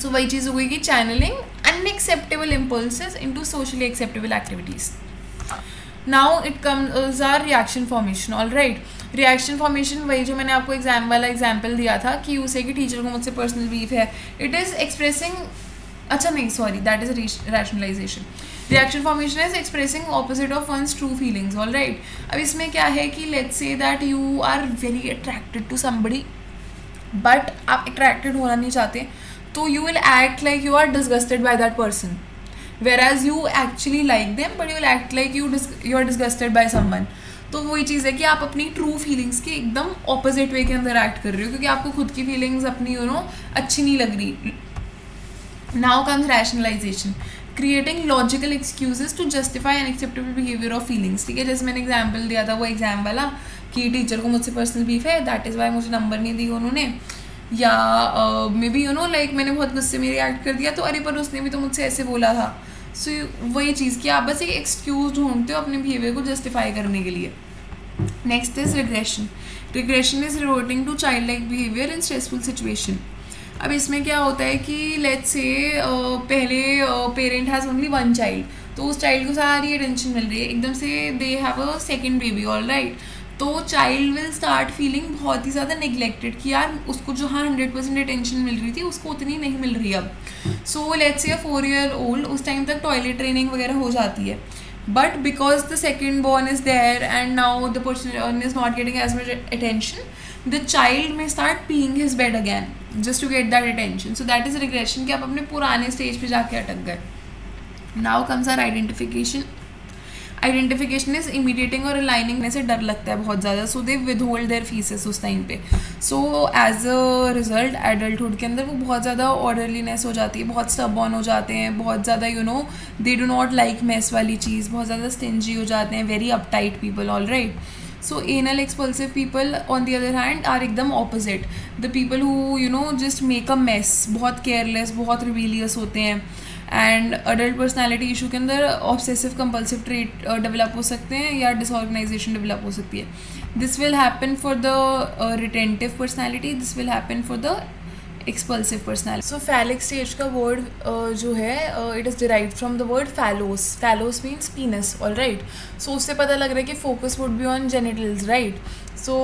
Speaker 1: So वही चीज़ हो गई कि channeling unacceptable impulses into socially acceptable activities. Now it comes our reaction formation. All right, reaction formation वही जो मैंने आपको एग्जाम वाला एग्जाम्पल दिया था कि उसे कि टीचर को मुझसे पर्सनल बीफ है. इट इज़ एक्सप्रेसिंग, अच्छा नहीं sorry, that is rationalisation. Reaction formation is expressing opposite of one's true feelings. All right, अब इसमें क्या है कि let's say that you are very attracted to somebody, but आप अट्रैक्टेड होना नहीं चाहते, तो you will act like you are disgusted by that person, whereas you actually like them but you will act like you are disgusted by someone. तो वही चीज़ है कि आप अपनी ट्रू फीलिंग्स के एकदम ऑपोजिट वे के अंदर एक्ट कर रहे हो क्योंकि आपको खुद की फीलिंग्स अपनी यू नो अच्छी नहीं लग रही. Now comes rationalisation, creating logical excuses to justify unacceptable behaviour of feelings. ठीक है, जैसे मैंने एग्जाम्पल दिया था वो एग्जाम वाला कि टीचर को मुझसे पर्सनल बीफ है, दैट इज़ वाई मुझे नंबर नहीं दी उन्होंने, या may be you know like मैंने बहुत गुस्से में रिएक्ट कर दिया, तो अरे पर उसने भी तो मुझसे ऐसे बोला था. सो वही चीज़ कि आप बस एक एक्सक्यूज ढूंढते हो अपने बिहेवियर को जस्टिफाई करने के लिए. Next is regression. Regression is reverting to child like behaviour in stressful situation. अब इसमें क्या होता है कि लेट्स से पहले parent has only one child, तो उस चाइल्ड को सारी अटेंशन मिल रही है, एकदम से दे have a second baby. All right, तो चाइल्ड विल स्टार्ट फीलिंग बहुत ही ज़्यादा नेग्लेक्टेड कि यार उसको जो हाँ 100% अटेंशन मिल रही थी उसको उतनी नहीं मिल रही अब. सो लेट्स से 4 year old, उस टाइम तक टॉयलेट ट्रेनिंग वगैरह हो जाती है, but because the second born is there and now the person is not getting as much attention, the child may start peeing his bed again just to get that attention. So that is regression कि आप अपने पुराने stage पे जाके अटक गए. Now comes our identification. Identification is imitating और aligning से डर लगता है बहुत ज़्यादा, सो दे विदहोल्ड देयर फीसेस उस टाइम पे. So as a result adulthood के अंदर वो बहुत ज़्यादा ऑर्डरलीनेस हो जाती है, बहुत स्टबॉर्न हो जाते हैं, बहुत ज़्यादा दे डू नॉट लाइक मेस वाली चीज़, बहुत ज़्यादा स्टिंजी हो जाते हैं, very uptight people. All right. So anal expulsive people on the other hand are एकदम opposite. The people who just make a mess, बहुत careless, बहुत rebellious होते हैं. एंड अडल्ट पर्सनैलिटी इशू के अंदर ऑब्सेसिव कंपल्सिव ट्रेट डेवलप हो सकते हैं या डिसऑर्गेनाइजेशन डेवलप हो सकती है. This will happen for the retentive personality, this will happen for the expulsive personality. So phallic stage का वर्ड जो है it is derived from the word phallus. Phallus means penis. All right. सो उससे पता लग रहा है कि focus would be on genitals. Right. So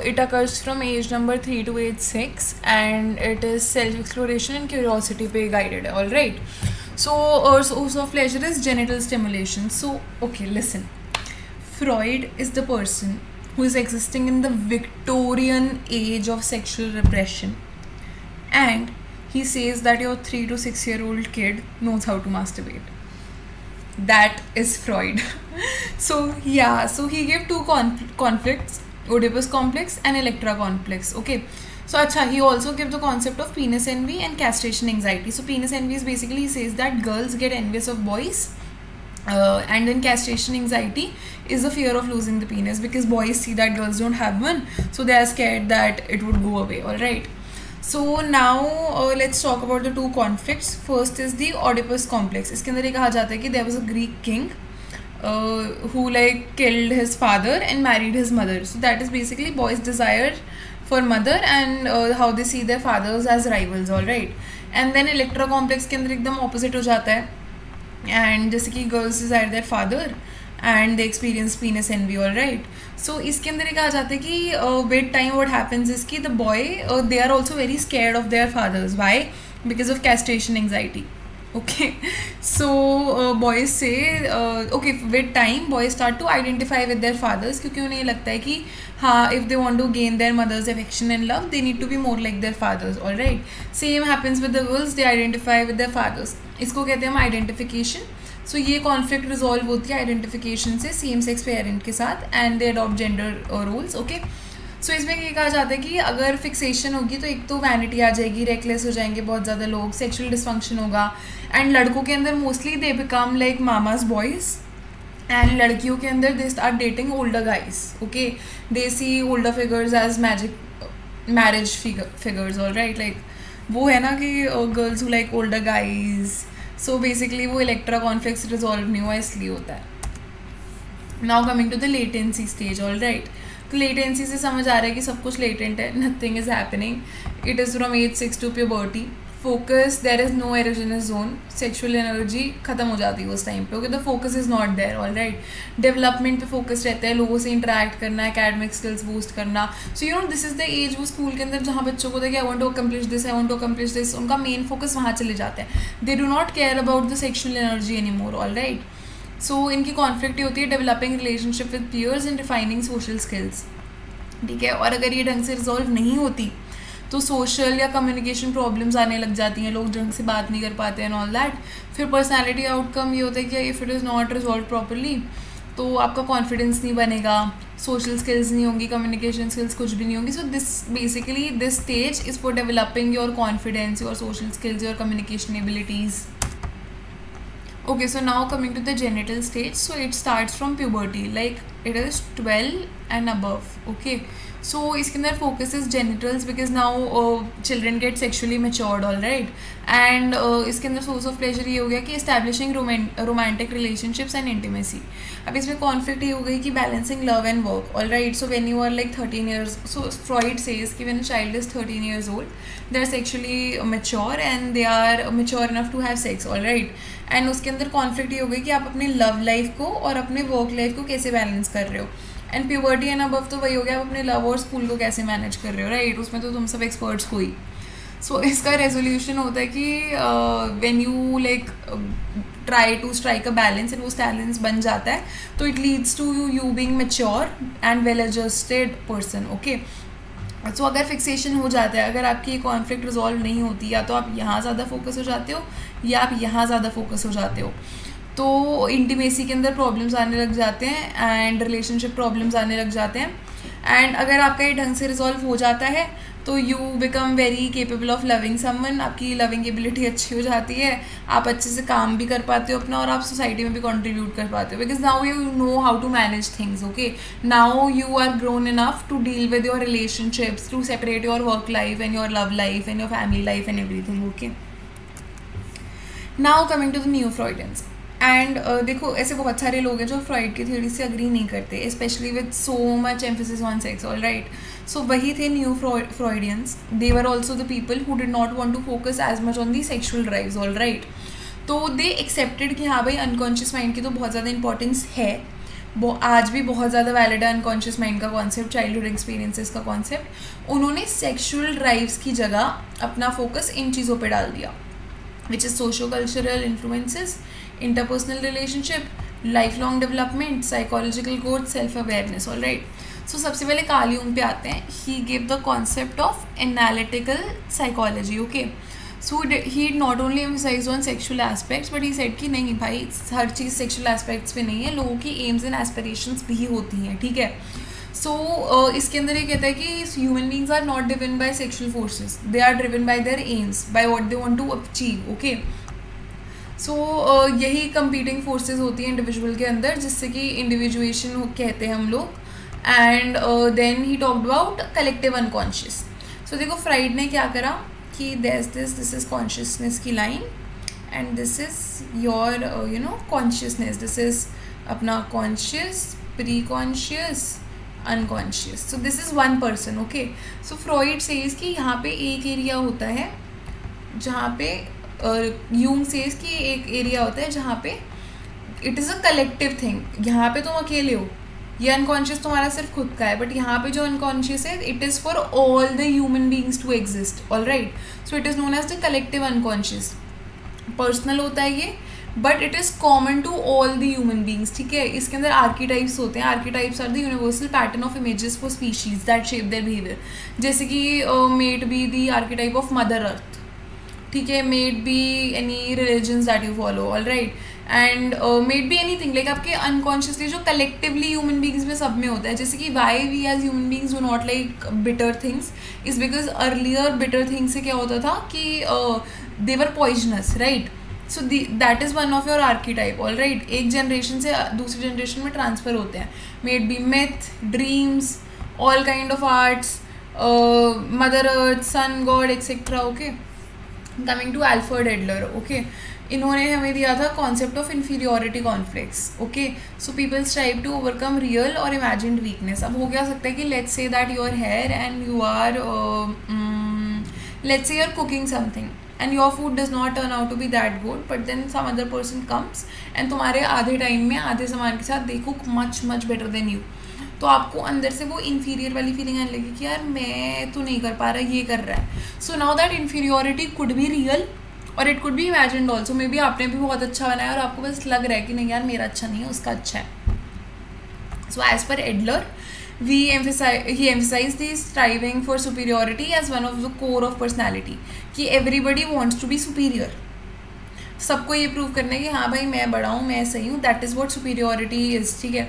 Speaker 1: it occurs from age number 3 to age 6 and it is self-exploration and curiosity पे guided. All right. So our source of pleasure is genital stimulation. So okay, listen. Freud is the person who is existing in the Victorian age of sexual repression, and he says that your 3 to 6-year-old kid knows how to masturbate. That is Freud. So yeah, so he gave two conflicts. Oedipus complex and Electra complex. Okay. So acha, he also gives the concept of penis envy and castration anxiety. So penis envy is basically, he says that girls get envious of boys, and then castration anxiety is the fear of losing the penis because boys see that girls don't have one, so they are scared that it would go away. All right. So now let's talk about the two conflicts. First is the Oedipus complex. इसके अंदर ये कहा जाता है कि there was a Greek king who killed his father and married his mother. So that is basically boys' desire for mother and how they see their fathers as rivals. All right. And then Electra complex के अंदर एकदम opposite हो जाता है, and जैसे कि girls desire their father and they experience penis envy. All right. So इसके अंदर ये कहा जाता है कि with time what happens is कि the boy they are also very scared of their fathers. Why? Because of castration anxiety. Okay. So boys say okay, with time boys start to identify with their fathers क्योंकि उन्हें लगता है कि हाँ, if they want to gain their mother's affection and love they need to be more like their fathers. All right. Same happens with the girls, they identify with their fathers. इसको कहते हैं हम आइडेंटिफिकेशन. सो ये conflict resolve होती है identification से same sex parent के साथ and they adopt gender roles. Okay. So इसमें ये कहा जाता है कि अगर फिक्सेशन होगी तो एक तो वैनिटी आ जाएगी, रेकलेस हो जाएंगे बहुत ज़्यादा लोग, सेक्शुअल डिसफंक्शन होगा, एंड लड़कों के अंदर mostly they become like mama's boys and लड़कियों के अंदर they start dating older guys. Okay. They see older figures as marriage figures. All right. Like वो है ना कि girls who like older guys. So basically वो इलेक्ट्रा कॉन्फ्लिक्ट्स रिजॉल्व नहीं हुआ इसलिए होता है. Now coming to the latency stage. All right. तो लेटेंसी से समझ आ रहा है कि सब कुछ लेटेंट है, nothing is happening. It is from age 6 to puberty. Focus, there is no erogenous zone, sexual energy खत्म हो जाती है उस टाइम पे. Okay. The focus is not there. All right. Development पे फोकस रहता है, लोगों से इंटरेक्ट करना, एकेडमिक स्किल्स बूस्ट करना. So this is the age वो स्कूल के अंदर जहाँ बच्चों को होता है कि I want to accomplish this, I want to accomplish this, उनका मेन फोकस वहाँ चले जाता है. They do not care about the sexual energy any more. All right. So इनकी कॉन्फ्लिक्ट होती है developing relationship with peers and refining social skills. ठीक है. और अगर ये ढंग से रिजॉल्व नहीं होती तो सोशल या कम्युनिकेशन प्रॉब्लम्स आने लग जाती हैं, लोग ढंग से बात नहीं कर पाते हैं ऑल दैट. फिर पर्सनालिटी आउटकम ये होता है कि if it is not resolve properly तो आपका कॉन्फिडेंस नहीं बनेगा, सोशल स्किल्स नहीं होंगी, कम्युनिकेशन स्किल्स कुछ भी नहीं होंगी. So this basically this stage is for developing your confidence, your social skills, your communication abilities. Okay, so now coming to the genital stage. So it starts from puberty, like it is 12 and above. Okay. So इसके अंदर focus is genitals because now children get sexually matured. All right. And इसके अंदर source of pleasure ये हो गया कि establishing romantic relationships and intimacy. अब इसमें conflict ये हो गई कि balancing love and work. All right. So when you are like 13 years, so Freud says कि when a child is 13 years old, they are sexually mature and they are mature enough to have sex. All right. And उसके अंदर conflict ये हो गई कि आप अपनी love life को और अपने वर्क लाइफ को कैसे बैलेंस कर रहे हो. एंड प्यूबर्टी एंड अबव तो वही हो गया, आप अपने लव और स्कूल को कैसे मैनेज कर रहे हो. राइट. उसमें तो तुम सब एक्सपर्ट्स हो ही. सो इसका रेजोल्यूशन होता है कि when you like try to strike a balance and वो बैलेंस बन जाता है तो it leads to you being mature and well adjusted person. Okay. So अगर फिक्सेशन हो जाता है, अगर आपकी कॉन्फ्लिक्ट रिजॉल्व नहीं होती, या तो आप यहाँ ज़्यादा फोकस हो जाते हो या आप यहाँ ज़्यादा फोकस हो जाते हो. तो इंटीमेसी के अंदर प्रॉब्लम्स आने लग जाते हैं एंड रिलेशनशिप प्रॉब्लम्स आने लग जाते हैं. एंड अगर आपका ये ढंग से रिजॉल्व हो जाता है तो you become very capable of loving someone. आपकी लविंग एबिलिटी अच्छी हो जाती है, आप अच्छे से काम भी कर पाते हो अपना और आप सोसाइटी में भी कंट्रीब्यूट कर पाते हो, because now you know how to manage things. Okay, now you are grown enough to deal with your relationships, to separate your work life and your love life and your family life and everything. Okay, now coming to the new Freudians. And देखो ऐसे बहुत सारे लोग हैं जो Freud की theory से agree नहीं करते, specially with so much emphasis on sex. All right, so वही थे new Freudians. They were also the people who did not want to focus as much on the sexual drives. All right, तो they accepted कि हाँ भाई unconscious mind की तो बहुत ज़्यादा इंपॉर्टेंस है, आज भी बहुत ज़्यादा वैलिड है अनकॉन्शियस माइंड का कॉन्सेप्ट, चाइल्डहुड एक्सपीरियंसेस का कॉन्सेप्ट. उन्होंने सेक्शुअल ड्राइव्स की जगह अपना फोकस इन चीज़ों पे डाल दिया, which is socio cultural influences, interpersonal relationship, lifelong development, psychological growth, self awareness. All right, so सबसे पहले कार्ल यूंग पे आते हैं. he gave the concept of analytical psychology. okay, so he not only emphasized on sexual aspects but he said कि नहीं भाई हर चीज़ sexual aspects पे नहीं है, लोगों की aims and aspirations भी होती हैं. ठीक है, सो इसके अंदर ये कहता है कि human beings are not driven by sexual forces, they are driven by their aims, by what they want to achieve. Okay, so यही कंपीटिंग फोर्सेस होती हैं इंडिविजुअल के अंदर, जिससे कि इंडिविजुएशन कहते हैं हम लोग. And then he talked about collective unconscious. So देखो फ्राइड ने क्या करा कि दिस इज कॉन्शियसनेस की line and this is your you know consciousness, this is अपना conscious, preconscious, unconscious. So this is one person. Okay, so Freud says कि यहाँ पे एक एरिया होता है जहाँ पे यूंग सेज कि एक एरिया होता है जहाँ पे it is a collective thing. यहाँ पे तुम अकेले हो, ये अनकॉन्शियस तुम्हारा सिर्फ खुद का है, बट यहाँ पे जो अनकॉन्शियस है it is for all the human beings to exist. All right, so it is known as the collective unconscious. Personal होता है ये, but it is common to all the human beings. ठीक है, इसके अंदर आर्कीटाइप्स होते हैं. Archetypes are the universal pattern of images for species that shape their behaviour. जैसे कि maybe the archetype of mother earth. ठीक है, maybe any religions that you follow. All right, and maybe anything like आपके unconsciously जो collectively human beings में सब में होता है. जैसे कि why we as human beings do not like bitter things is because earlier bitter things से क्या होता था कि they were poisonous. Right, so that is one of your archetype. All right, एक जनरेशन से दूसरी जनरेशन में ट्रांसफ़र होते हैं. Maybe myth, dreams, all kind of arts, mother earth, sun god etcetera. Okay, coming to Alfred Adler. Okay, इन्होंने हमें दिया था concept of inferiority conflicts. Okay, so people strive to overcome real और imagined weakness. अब हो क्या सकता है कि let's say that you are here and you are let's say you are cooking something and your food does not turn out to be that good, but then some other person comes and तुम्हारे आधे time में आधे सामान के साथ they cook much better than you. तो आपको अंदर से वो inferior वाली फीलिंग आने लगी कि यार मैं तो नहीं कर पा रहा, ये कर रहा है. So now that inferiority could be real और it could be imagined also. May be आपने भी बहुत अच्छा बनाया और आपको बस लग रहा है कि नहीं यार मेरा अच्छा नहीं है, उसका अच्छा है. So as per Adler, he emphasized the striving for superiority as one of the core of personality. कि everybody wants to be superior. सबको ये प्रूव करना है कि हाँ भाई मैं बड़ा हूँ, मैं सही हूँ. That is what superiority is. ठीक है,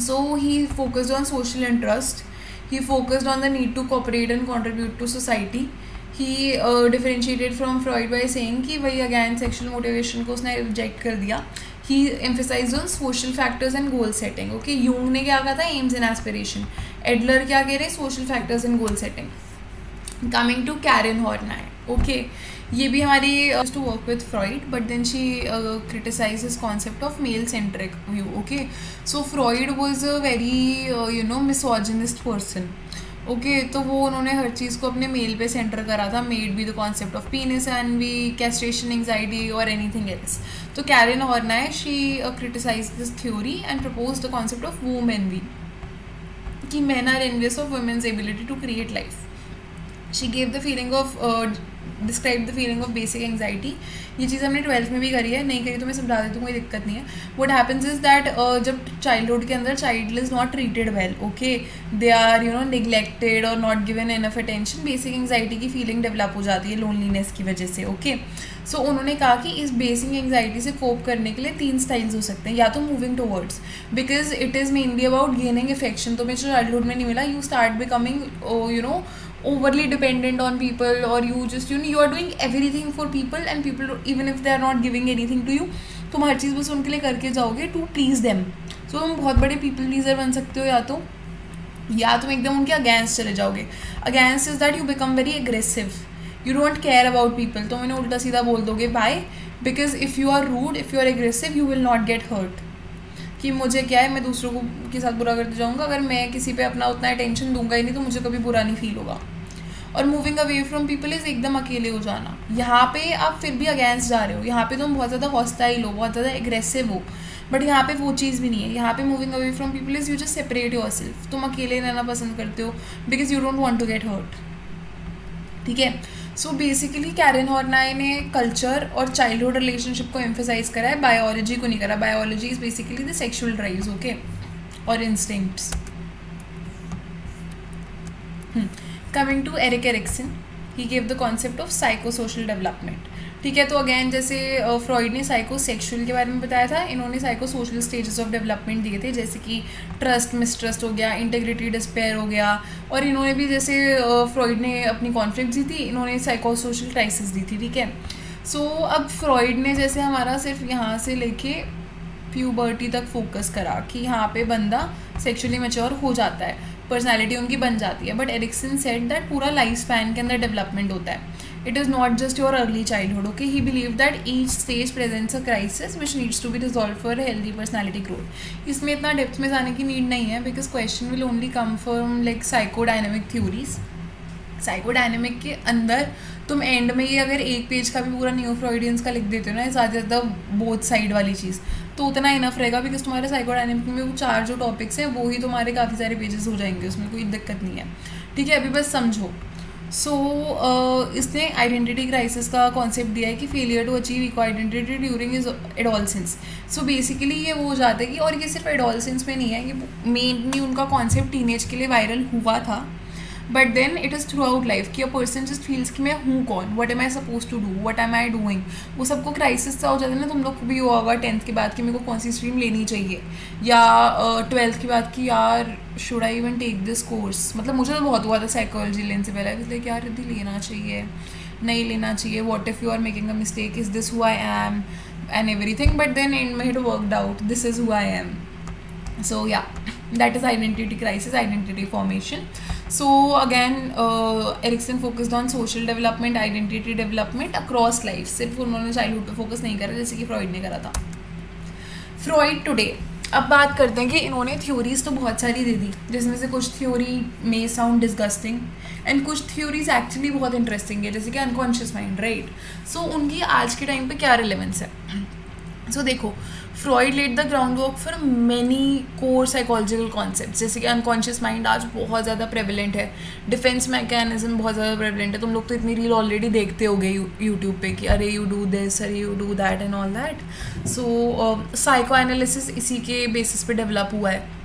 Speaker 1: so he focused on social interest. He focused on the need to cooperate and contribute to society. He differentiated from Freud by saying कि वही again sexual motivation को उसने reject कर दिया. He emphasized on social factors and goal setting. Okay, Jung ने क्या कहा था, aims and aspiration. एडलर क्या कह रहे हैं, social factors and goal setting. Coming to Karen Horney. Okay, ये भी हमारी used to work with Freud, but then she criticized his concept of male-centric view. Okay, so Freud was a very misogynist person. Okay, तो वो उन्होंने हर चीज़ को अपने mail पे centre करा था. Maybe the concept of penis envy castration anxiety और anything else. तो Karen Horney she criticise this theory and propose the concept of womb envy, कि men are envious of women's ability to create life. She gave the feeling of describe the feeling of basic anxiety. ये चीज़ हमने 12th में भी करी है, नहीं करी तो मैं समझा देती हूँ, कोई दिक्कत नहीं है. व्हाट हैपेंस इज दैट जब चाइल्डहुड के अंदर child is not treated well, okay, they are neglected और not given enough attention, basic anxiety की फीलिंग डेवलप हो जाती है लोनलीनेस की वजह से. ओके, सो उन्होंने कहा कि इस बेसिक एंगजाइटी से कोप करने के लिए 3 स्टाइल्स हो सकते हैं. या तो moving towards, because it is mainly about gaining affection. तो मुझे चाइल्डहुड में नहीं मिला, you start becoming overly dependent on people, or you just you are doing everything for people, and people even if they are not giving anything to you, तुम हर चीज़ बस उनके लिए करके जाओगे to please them. so तुम बहुत बड़े people pleaser बन सकते हो, या तुम एकदम उनके अगेंस्ट चले जाओगे. Against is that you become very aggressive, you don't care about people. तो मैंने उल्टा सीधा बोल दोगे bye, because if you are rude, if you are aggressive, you will not get hurt. कि मुझे क्या है, मैं दूसरों को के साथ बुरा करते जाऊँगा, अगर मैं किसी पे अपना उतना अटेंशन दूंगा ही नहीं तो मुझे कभी बुरा नहीं फील होगा. और moving away from people is एकदम अकेले हो जाना. यहाँ पे आप फिर भी अगेंस्ट जा रहे हो, यहाँ पे तुम बहुत ज़्यादा हॉस्टाइल हो, बहुत ज़्यादा एग्रेसिव हो, बट यहाँ पे वो चीज़ भी नहीं है. यहाँ पे moving away from people is you just separate yourself. तुम अकेले रहना पसंद करते हो because you don't want to get hurt. ठीक है. सो बेसिकली कैरन हॉर्नाय ने कल्चर और चाइल्डहुड रिलेशनशिप को एम्फेसाइज करा है, बायोलॉजी को नहीं करा. Biology is basically the sexual drives, okay, और instincts. Coming to Erik Erikson, he gave the concept of psychosocial development. ठीक है. तो अगेन जैसे फ्रॉइड ने साइकोसेक्सुअल के बारे में बताया था, इन्होंने साइकोसोशल स्टेजेस ऑफ डेवलपमेंट दिए थे, जैसे कि ट्रस्ट मिसट्रस्ट हो गया, इंटेग्रिटी डिस्पेयर हो गया. और इन्होंने भी जैसे फ्रॉइड ने अपनी कॉन्फ्लिक्ट दी थी, इन्होंने साइकोसोशल क्राइसिस दी थी. ठीक है. सो अब फ्रॉइड ने जैसे हमारा सिर्फ यहाँ से लेके प्यूबर्टी तक फोकस करा कि यहाँ पे बंदा सेक्शुअली मैच्योर हो जाता है, पर्सनैलिटी उनकी बन जाती है. बट एरिक्सन सेड दैट पूरा लाइफ स्पैन के अंदर डेवलपमेंट होता है. It is not just your early childhood, okay? He believed that each stage presents a crisis which needs to be resolved for a healthy personality growth. इसमें इतना depth में जाने की नीड नहीं है, because question will only come from like psychodynamic theories. Psychodynamic के अंदर तुम एंड में ये अगर एक पेज का भी पूरा न्यू फ्रॉइडियंस का लिख देते हो ना, ज़्यादा ज़्यादा बोथ साइड वाली चीज़, तो उतना इनफ रहेगा. बिकॉज तुम्हारे साइकोडायनेमिक में वो 4 जो टॉपिक्स हैं वो ही तुम्हारे काफ़ी सारे पेजेस हो जाएंगे, उसमें कोई दिक्कत नहीं है. ठीक है. अभी बस समझो. सो इसने आइडेंटिटी क्राइसिस का कॉन्सेप्ट दिया है कि failure to achieve ego identity during is adolescence. So basically ये वो हो जाता है कि, और ये सिर्फ एडोलसेंस में नहीं है, ये मेनली उनका कॉन्सेप्ट टीनेज के लिए वायरल हुआ था, but then it is throughout life कि अ पर्सन जस्ट फील्स कि मैं हूँ कौन, what am I suppose to do, what am I doing. वो सबको क्राइसिस सा हो जाता है ना. तुम लोग को भी हुआ होगा 10th के बाद कि मेरे को कौन सी स्ट्रीम लेनी चाहिए, या 12th के बाद कि यार should I even take this course. मतलब मुझे तो बहुत हुआ था साइकोलॉजी लेने से पहले, इसलिए यार यदि लेना चाहिए नहीं लेना चाहिए, what if you are making a mistake, is this who I am and everything. But then end में it worked out, this is who I am. So yeah, that is identity crisis, identity formation. So again, Erikson focused on social development, identity development across life. सिर्फ उन्होंने childhood पे focus नहीं करा जैसे कि Freud ने करा था. फ्रॉइड टुडे, अब बात करते हैं कि इन्होंने थ्योरीज तो बहुत सारी दे दी, जिसमें से कुछ theory may sound disgusting and कुछ थ्योरीज एक्चुअली बहुत इंटरेस्टिंग है, जैसे कि अनकॉन्शियस माइंड, राइट. सो उनकी आज के टाइम पे क्या रिलेवेंस है. सो देखो, Freud laid the groundwork for many core psychological concepts, जैसे कि अनकॉन्शियस माइंड आज बहुत ज़्यादा प्रेवलेंट है, डिफेंस मैकेनिज्म बहुत ज़्यादा प्रेवलेंट है. तुम लोग तो इतनी रील ऑलरेडी देखते हो गए यूट्यूब पे कि अरे यू डू दिस, अरे you do that and all that. So psycho analysis इसी के बेसिस पे डेवलप हुआ है.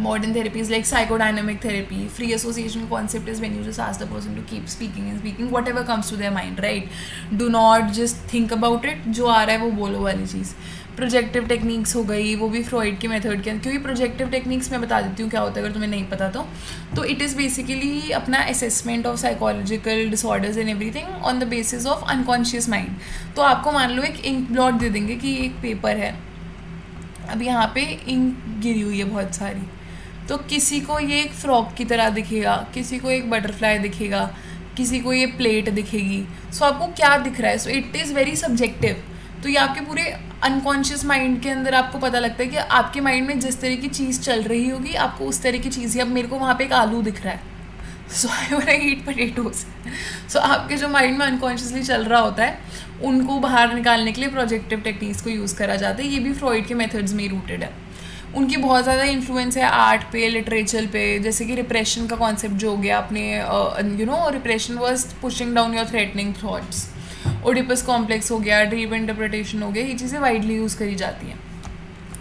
Speaker 1: Modern therapies like psychodynamic therapy, free association concept is when you just ask the person to keep speaking and speaking whatever comes to their mind, right? Do not just think about it, जो आ रहा है वो बोलो वाली चीज़. Projective techniques हो गई, वो भी फ्रॉइड के मेथड के, क्योंकि प्रोजेक्टिव टेक्निक्स मैं बता देती हूँ क्या होता है अगर तुम्हें नहीं पता तो इट इज़ बेसिकली अपना assessment of psychological disorders and everything on the basis of unconscious mind. तो आपको मान लो एक इंक ब्लॉट दे देंगे कि एक पेपर है, अब यहाँ पे इंक गिरी हुई है बहुत सारी, तो किसी को ये एक फ्रॉक की तरह दिखेगा, किसी को एक बटरफ्लाई दिखेगा, किसी को ये प्लेट दिखेगी. सो आपको क्या दिख रहा है? सो इट इज़ वेरी सब्जेक्टिव. तो ये आपके पूरे अनकॉन्शियस माइंड के अंदर आपको पता लगता है कि आपके माइंड में जिस तरह की चीज़ चल रही होगी आपको उस तरह की चीज़ ही. अब मेरे को वहाँ पे एक आलू दिख रहा है, so I want to eat potatoes. So आपके जो माइंड में अनकॉन्शियसली चल रहा होता है उनको बाहर निकालने के लिए प्रोजेक्टिव टेक्निक्स को यूज़ करा जाता है. ये भी फ्रॉइड के मेथड्स में ही रूटेड है. उनकी बहुत ज़्यादा इन्फ्लुएंस है आर्ट पे, लिटरेचर पे, जैसे कि रिप्रेशन का कॉन्सेप्ट जो हो गया अपने repression was pushing down your threatening thoughts, Oedipus complex हो गया, ड्रीम इंटरप्रिटेशन हो गया, ये चीज़ें वाइडली यूज़ करी जाती हैं.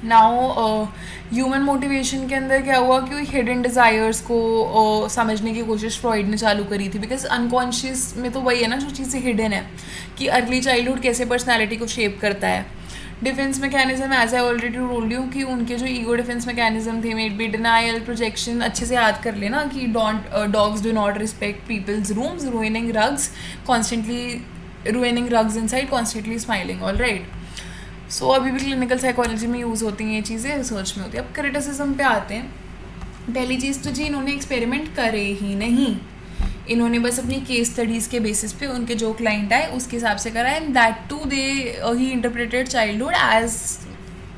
Speaker 1: नाउ ह्यूमन मोटिवेशन के अंदर क्या हुआ कि हिडन डिज़ायर्स को समझने की कोशिश फ्रॉइड ने चालू करी थी, बिकॉज अनकॉन्शियस में तो वही है ना जो चीज़ें हिडन है, कि अर्ली चाइल्डहुड कैसे पर्सनैलिटी को शेप करता है. Defence mechanism as I already told you कि उनके जो ईगो डिफेंस मैकेनिज्म थे, मेड बी डिनायल, प्रोजेक्शन, अच्छे से याद कर लेना कि dogs do not respect people's rooms, ruining rugs, constantly ruining rugs inside, constantly smiling, all right. सो अभी भी क्लिनिकल साइकोलॉजी में यूज़ होती हैं ये चीज़ें, रिसर्च में होती है. अब क्रिटिसिज्म पे आते हैं. पहली चीज़ तो जी इन्होंने एक्सपेरिमेंट करे ही नहीं, इन्होंने बस अपनी केस स्टडीज़ के बेसिस पे उनके जो क्लाइंट आए उसके हिसाब से करा, and that too they he interpreted childhood as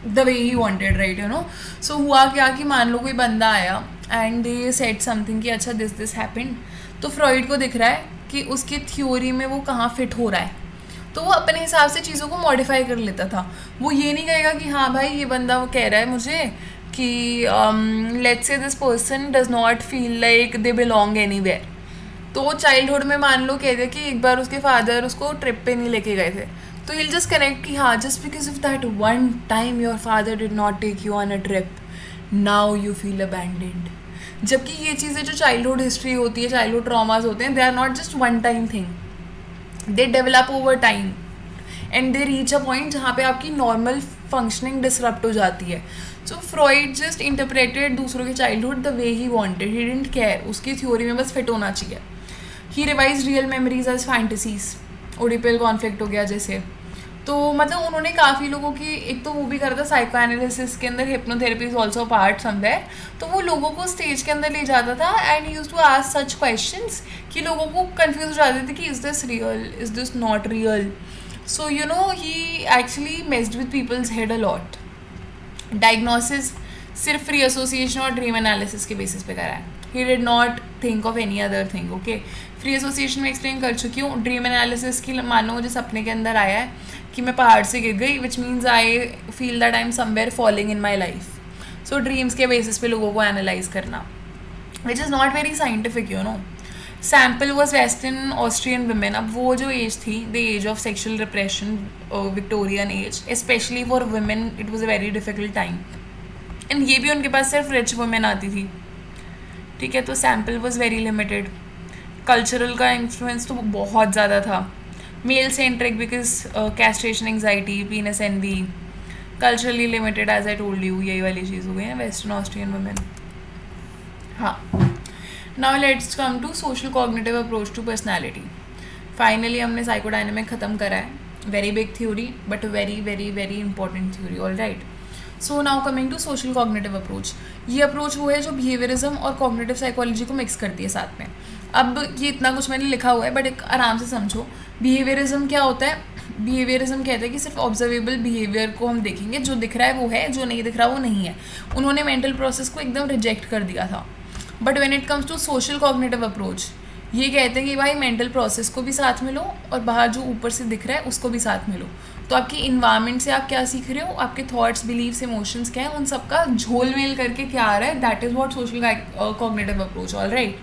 Speaker 1: the way he wanted, right, you know. So हुआ क्या कि मान लो कोई बंदा आया एंड दे सेड समथिंग कि अच्छा दिस हैपेंड, तो फ्रॉइड को दिख रहा है कि उसकी थ्योरी में वो कहाँ फिट हो रहा है, तो वो अपने हिसाब से चीज़ों को मॉडिफाई कर लेता था. वो ये नहीं कहेगा कि हाँ भाई ये बंदा वो कह रहा है मुझे कि let's say this person does not feel like they belong anywhere, तो वो चाइल्डहुड में मान लो कहते कि एक बार उसके फादर उसको ट्रिप पे नहीं लेके गए थे, तो विल जस्ट कनेक्ट कि हाँ just because of that one time your father did not take you on a trip, now you feel abandoned. जबकि ये चीज़ें जो चाइल्डहुड हिस्ट्री होती है, चाइल्डहुड ट्रॉमाज होते हैं, they are not just one time thing, they develop over time and they reach a point जहाँ पे आपकी नॉर्मल फंक्शनिंग डिसरप्ट हो जाती है. सो फ्रॉइड जस्ट इंटरप्रेटेड दूसरों के childhood the way he wanted, he didn't care, उसकी थ्योरी में बस फिट होना चाहिए. He revise real memories as fantasies, oedipal conflict हो गया जैसे. तो मतलब उन्होंने काफ़ी लोगों की, एक तो वो भी करा था साइको एनालिसिस के अंदर, hypnotherapy is also part somewhere, तो वो लोगों को स्टेज के अंदर ले जाता था and use to ask such questions कि लोगों को कंफ्यूज हो जाते थे कि is this real, is this not real. So you know he actually messed with people's head a lot. Diagnosis सिर्फ फ्री एसोसिएशन और ड्रीम एनालिसिस के बेसिस पे करा है. He did not think of any other thing. Okay, free association में explain कर चुकी हूँ. ड्रीम एनालिसिस की मानो मुझे सपने के अंदर आया है कि मैं पहाड़ से गिर गई, which means I feel that I am somewhere falling in my life. So dreams के बेसिस पे लोगों को एनालाइज करना, which is not very scientific, you know. Sample was western Austrian women. अब वो जो एज थी, the age of sexual repression, Victorian age, especially for women it was a very difficult time, and ये भी उनके पास सिर्फ rich women आती थी, ठीक है. तो sample was very limited. Cultural का इन्फ्लुएंस तो बहुत ज़्यादा था. Male centric because castration anxiety, penis envy. Culturally limited as I told you, यही वाली चीज़ हो गई है वेस्टर्न ऑस्ट्रियन वुमेन. हाँ, now let's come to social cognitive approach to personality. Finally हमने साइकोडायनेमिक ख़त्म करा है. Very big theory but very very very important theory, all right. So now coming to social cognitive approach. ये approach वो है जो behaviourism और cognitive psychology को मिक्स करती है साथ में. अब ये इतना कुछ मैंने लिखा हुआ है बट एक आराम से समझो. बिहेवियरिज्म क्या होता है? बिहेवियरिज्म कहता है कि सिर्फ ऑब्जर्वेबल बिहेवियर को हम देखेंगे, जो दिख रहा है वो है, जो नहीं दिख रहा वो नहीं है. उन्होंने मेंटल प्रोसेस को एकदम रिजेक्ट कर दिया था. But when it comes to social cognitive approach, ये कहते हैं कि भाई मेंटल प्रोसेस को भी साथ में लो और बाहर जो ऊपर से दिख रहा है उसको भी साथ में लो. तो आपकी इन्वायरमेंट से आप क्या सीख रहे हो, आपके थॉट्स, बिलीव्स, इमोशंस क्या हैं, उन सबका झोल मेल करके क्या आ रहा है, that is what social cognitive approach, all right.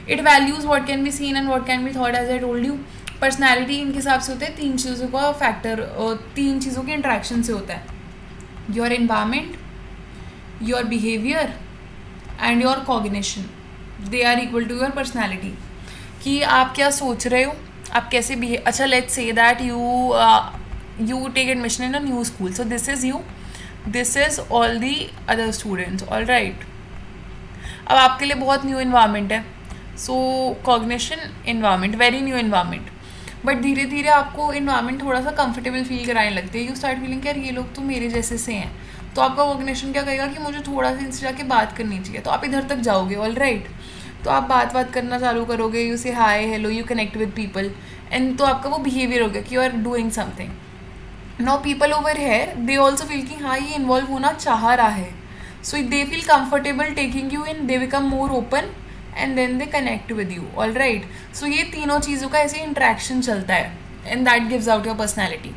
Speaker 1: It values what can be seen and what can be thought, as I told you. Personality इनके हिसाब से होता है तीन चीज़ों का फैक्टर, तीन चीज़ों के इंट्रैक्शन से होता है. Your environment, your behaviour and your cognition, they are equal to your personality. कि आप क्या सोच रहे हो, आप कैसे बिहेव. अच्छा, let's say that you take admission in a new school, so this is you, this is all the other students, all right. अब आपके लिए बहुत न्यू इन्वायरमेंट है, so cognition, environment, very new environment. But धीरे धीरे आपको environment थोड़ा सा कंफर्टेबल फील कराने लगते हैं. यू स्टार्ट फीलिंग यार ये लोग तो मेरे जैसे से हैं. तो आपका कॉग्निशन क्या कहेगा कि मुझे थोड़ा सा इनसे जाके बात करनी चाहिए, तो आप इधर तक जाओगे, ऑल राइट. तो आप बात करना चालू करोगे, you say hi hello, you connect with people, and तो आपका वो बिहेवियर हो गया कि you are doing something. Now people over here, they also feel कि हाँ ये इन्वॉल्व होना चाह रहा है, so they feel comfortable taking you in, they become more open and then they connect with you, all right. So ये तीनों चीज़ों का ऐसे इंट्रैक्शन चलता है and that gives out your personality.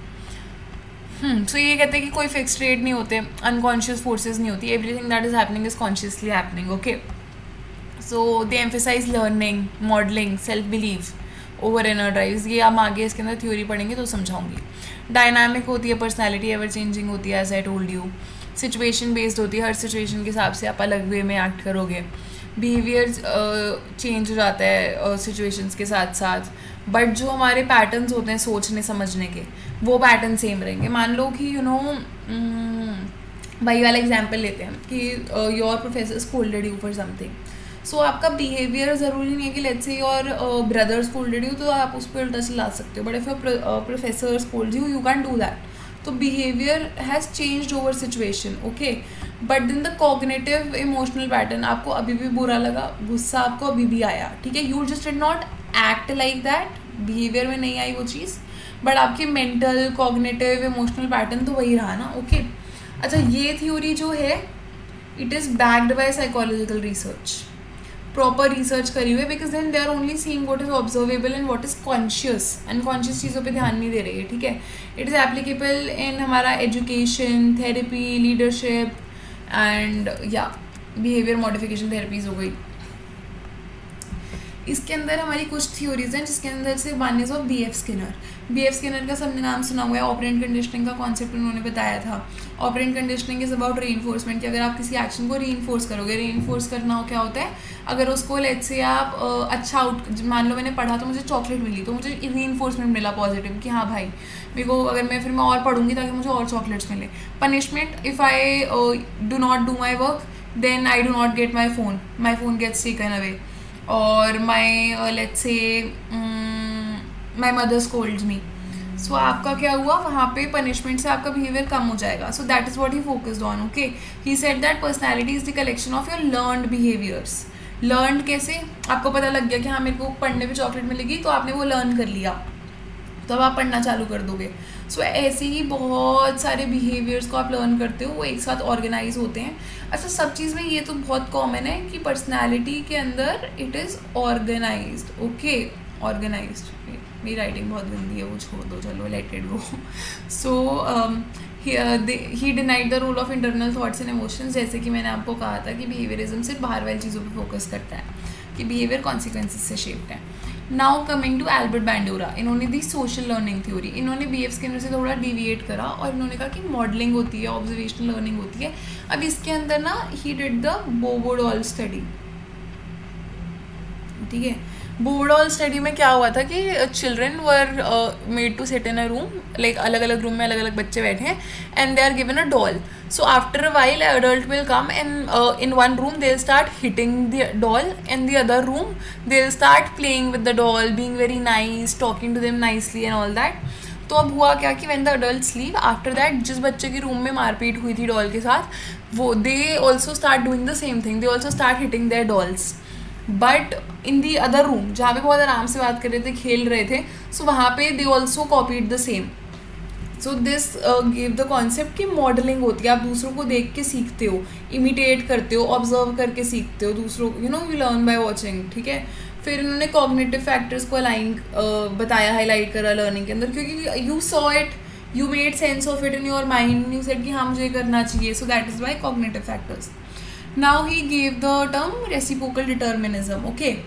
Speaker 1: सो ये कहते हैं कि कोई फिक्स रेट नहीं होते, अनकॉन्शियस फोर्सेस नहीं होती, everything that is happening is consciously happening. Okay, so they emphasise learning, modelling, self believe over inner drives. ये हम आगे इसके अंदर थ्योरी पढ़ेंगे तो समझाऊंगी. डायनामिक होती है पर्सनैलिटी, एवर चेंजिंग होती है, as I told you. Situation based होती है, हर सिचुएशन के हिसाब से आप अलग वे में एक्ट करोगे. बिहेवियर चेंज हो जाता है सिचुएशंस के साथ साथ, बट जो हमारे पैटर्न्स होते हैं सोचने समझने के, वो पैटर्न सेम रहेंगे. मान लो कि भाई वाला एग्जांपल लेते हैं कि your professor scolded you for something. So आपका बिहेवियर ज़रूरी नहीं है कि लेट्स से योर ब्रदर स्कोल्डेड यू तो आप उस पर उल्टा चला सकते हो, but if your professor scold you, you can do that. तो behaviour has changed over situation. Okay, but then the cognitive emotional pattern, आपको अभी भी बुरा लगा, गुस्सा आपको अभी भी आया, ठीक है, you just did not act like that, behaviour में नहीं आई वो चीज़, बट आपकी मेंटल कॉग्निटिव इमोशनल पैटर्न तो वही रहा ना. ओके, अच्छा, ये थ्योरी जो है it is backed by psychological research, proper research करी हुई है, because then they are only seeing what is observable and what is conscious. Unconscious चीज़ों पे ध्यान नहीं दे रही है, ठीक है. इट इज़ एप्लीकेबल इन हमारा एजुकेशन, थेरेपी, लीडरशिप एंड या बिहेवियर मॉडिफिकेशन थेरेपीज हो गई. इसके अंदर हमारी कुछ थ्योरीज हैं, जिसके अंदर से one is of B.F. Skinner. B.F. Skinner का सबने नाम सुना हुआ है. ऑपरेंट कंडीशनिंग का कॉन्सेप्ट उन्होंने बताया था. Operant conditioning is about reinforcement, कि अगर आप किसी एक्शन को रीइंफोर्स करोगे, रीइंफोर्स करना क्या होता है, अगर उसको लेट्स से आप अच्छा मान लो मैंने पढ़ा तो मुझे चॉकलेट मिली, तो मुझे रीइंफोर्समेंट मिला पॉजिटिव कि हाँ भाई मेरे को, अगर मैं फिर मैं और पढ़ूंगी ताकि मुझे और चॉकलेट्स मिले. Punishment, if I do not do my work then I do not get my phone gets taken away, और let's say my mother scolds me. सो आपका क्या हुआ, वहाँ पे पनिशमेंट से आपका बिहेवियर कम हो जाएगा. सो that is what he focused on. Okay, he said that personality is the collection of your learned behaviours. Learned कैसे, आपको पता लग गया कि हाँ मेरे को पढ़ने पे चॉकलेट मिलेगी, तो आपने वो लर्न कर लिया, तो अब आप पढ़ना चालू कर दोगे. सो ऐसे ही बहुत सारे बिहेवियर्स को आप लर्न करते हो, वो एक साथ ऑर्गेनाइज होते हैं. अच्छा, सब चीज़ में ये तो बहुत कॉमन है कि पर्सनालिटी के अंदर it is organised. Okay, organised. मेरी राइटिंग बहुत गंदी है, वो छोड़ दो, चलो let it go. So he denied the role of internal thoughts and emotions. जैसे कि मैंने आपको कहा था कि बिहेवियरिज्म सिर्फ बाहर वाली चीज़ों पे फोकस करता है, कि बिहेवियर कॉन्सिक्वेंसेस से शेप्ड है. नाउ कमिंग टू एल्बर्ट बैंडोरा, इन्होंने दी सोशल लर्निंग थ्योरी. इन्होंने B.F. स्किनर से थोड़ा डिविएट करा और इन्होंने कहा कि मॉडलिंग होती है, ऑब्जर्वेशनल लर्निंग होती है. अब इसके अंदर ना he did the Bobo doll study. ठीक है, बोबोडॉल स्टडी में क्या हुआ था कि children were made to sit in a room, like अलग अलग रूम में अलग अलग बच्चे बैठे हैं, and they are given a doll. So after a while, an adult will come and in one room they'll start hitting the doll, and the other room they'll start playing with the doll, being very nice, talking to them nicely and all that. तो अब हुआ क्या कि when the adults leave, after that जिस बच्चे की room में मारपीट हुई थी डॉल के साथ, वो they also start doing the same thing, they also start hitting their dolls. But in the other room जहाँ पे बहुत आराम से बात कर रहे थे, खेल रहे थे, सो वहाँ पे they also copied the same. So this give the concept कि मॉडलिंग होती है, आप दूसरों को देख के सीखते हो, इमिटेट करते हो, ऑब्जर्व करके सीखते हो दूसरों को, यू लर्न बाय वॉचिंग. ठीक है, फिर इन्होंने कॉग्निटिव फैक्टर्स को अलाइन बताया, हाईलाइट करा लर्निंग के अंदर, क्योंकि you saw it, you made sense of it in your mind, you said कि हाँ मुझे करना चाहिए. So that is why cognitive factors. Now he gave the term reciprocal determinism. Okay,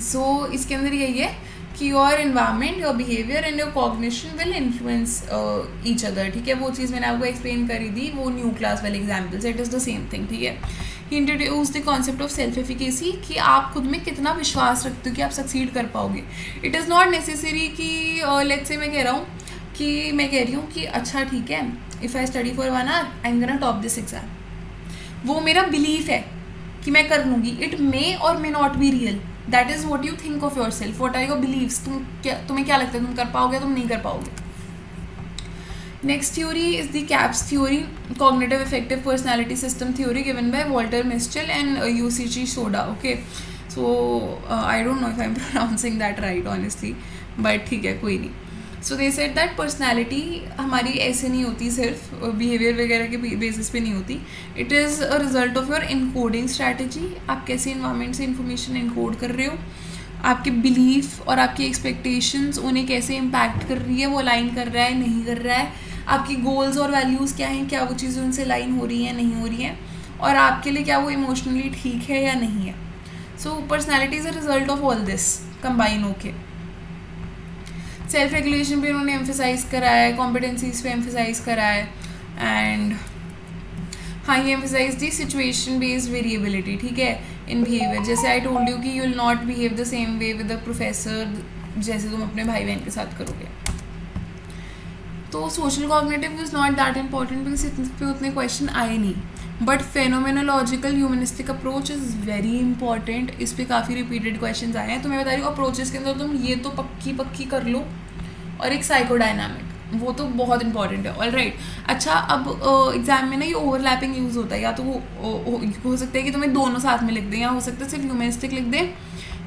Speaker 1: so इसके अंदर यही है कि your environment, your behaviour and your cognition will influence each other. ठीक है, वो चीज़ मैंने आपको एक्सप्लेन करी थी, वो न्यू क्लास वाले examples, it is the same thing. ठीक है, he introduce the concept of self efficacy, कि आप खुद में कितना विश्वास रखते हो कि आप सक्सीड कर पाओगे. इट इज़ नॉट नेसेसरी कि लेट्स से मैं कह रही हूँ कि अच्छा ठीक है, if I study for 1 hour I am gonna top this exam, वो मेरा बिलीफ है कि मैं कर लूँगी. It may or may not be real, that is what you think of yourself, what are your beliefs. तुम्हें क्या लगता है, तुम कर पाओगे, तुम नहीं कर पाओगे. Next theory is the CAPS theory, cognitive effective personality system theory, given by Walter Mischel and UC Shoda. Okay, so I don't know if I am pronouncing that right honestly, but ठीक है, कोई नहीं. So they said that personality हमारी ऐसे नहीं होती, सिर्फ behaviour वगैरह के बेसिस पे नहीं होती. It is a result of your encoding strategy, आप कैसे इन्वायरमेंट से इन्फॉर्मेशन इनकोड कर रहे हो, आपके बिलीफ और आपकी एक्सपेक्टेशंस उन्हें कैसे इम्पैक्ट कर रही है, वो अलाइन कर रहा है नहीं कर रहा है, आपकी गोल्स और वैल्यूज़ क्या हैं, क्या वो चीज़ें उनसे लाइन हो रही हैं नहीं हो रही हैं, और आपके लिए क्या वो इमोशनली ठीक है या नहीं है. सो personality is a result of all this combine होके. सेल्फ रेगुलेशन पे उन्होंने एम्फेसाइज करा है, कॉम्पिटेंसीज पे एम्फेसाइज करा है, एंड हाँ he emphasize the situation based variability. ठीक है, इन बिहेवियर. जैसे आई टोल्ड यू कि you will not behave the same way with the professor जैसे तुम अपने भाई बहन के साथ करोगे. तो social cognitive is not that important because इस पे उतने क्वेश्चन आए नहीं. But phenomenological humanistic approach is very important. इस पर काफ़ी रिपीटेड क्वेश्चन आए हैं. तो मैं बता रही हूँ अप्रोचेस के अंदर तुम ये तो पक्की कर लो, और एक साइकोडायनामिक, वो तो बहुत इंपॉर्टेंट है. All right. अच्छा, अब एग्जाम में ना ये ओवरलैपिंग यूज़ होता है. या तो वो हो सकता है कि तुम्हें दोनों साथ में लिख दें, या हो सकता है सिर्फ ह्यूमनिस्टिक लिख दें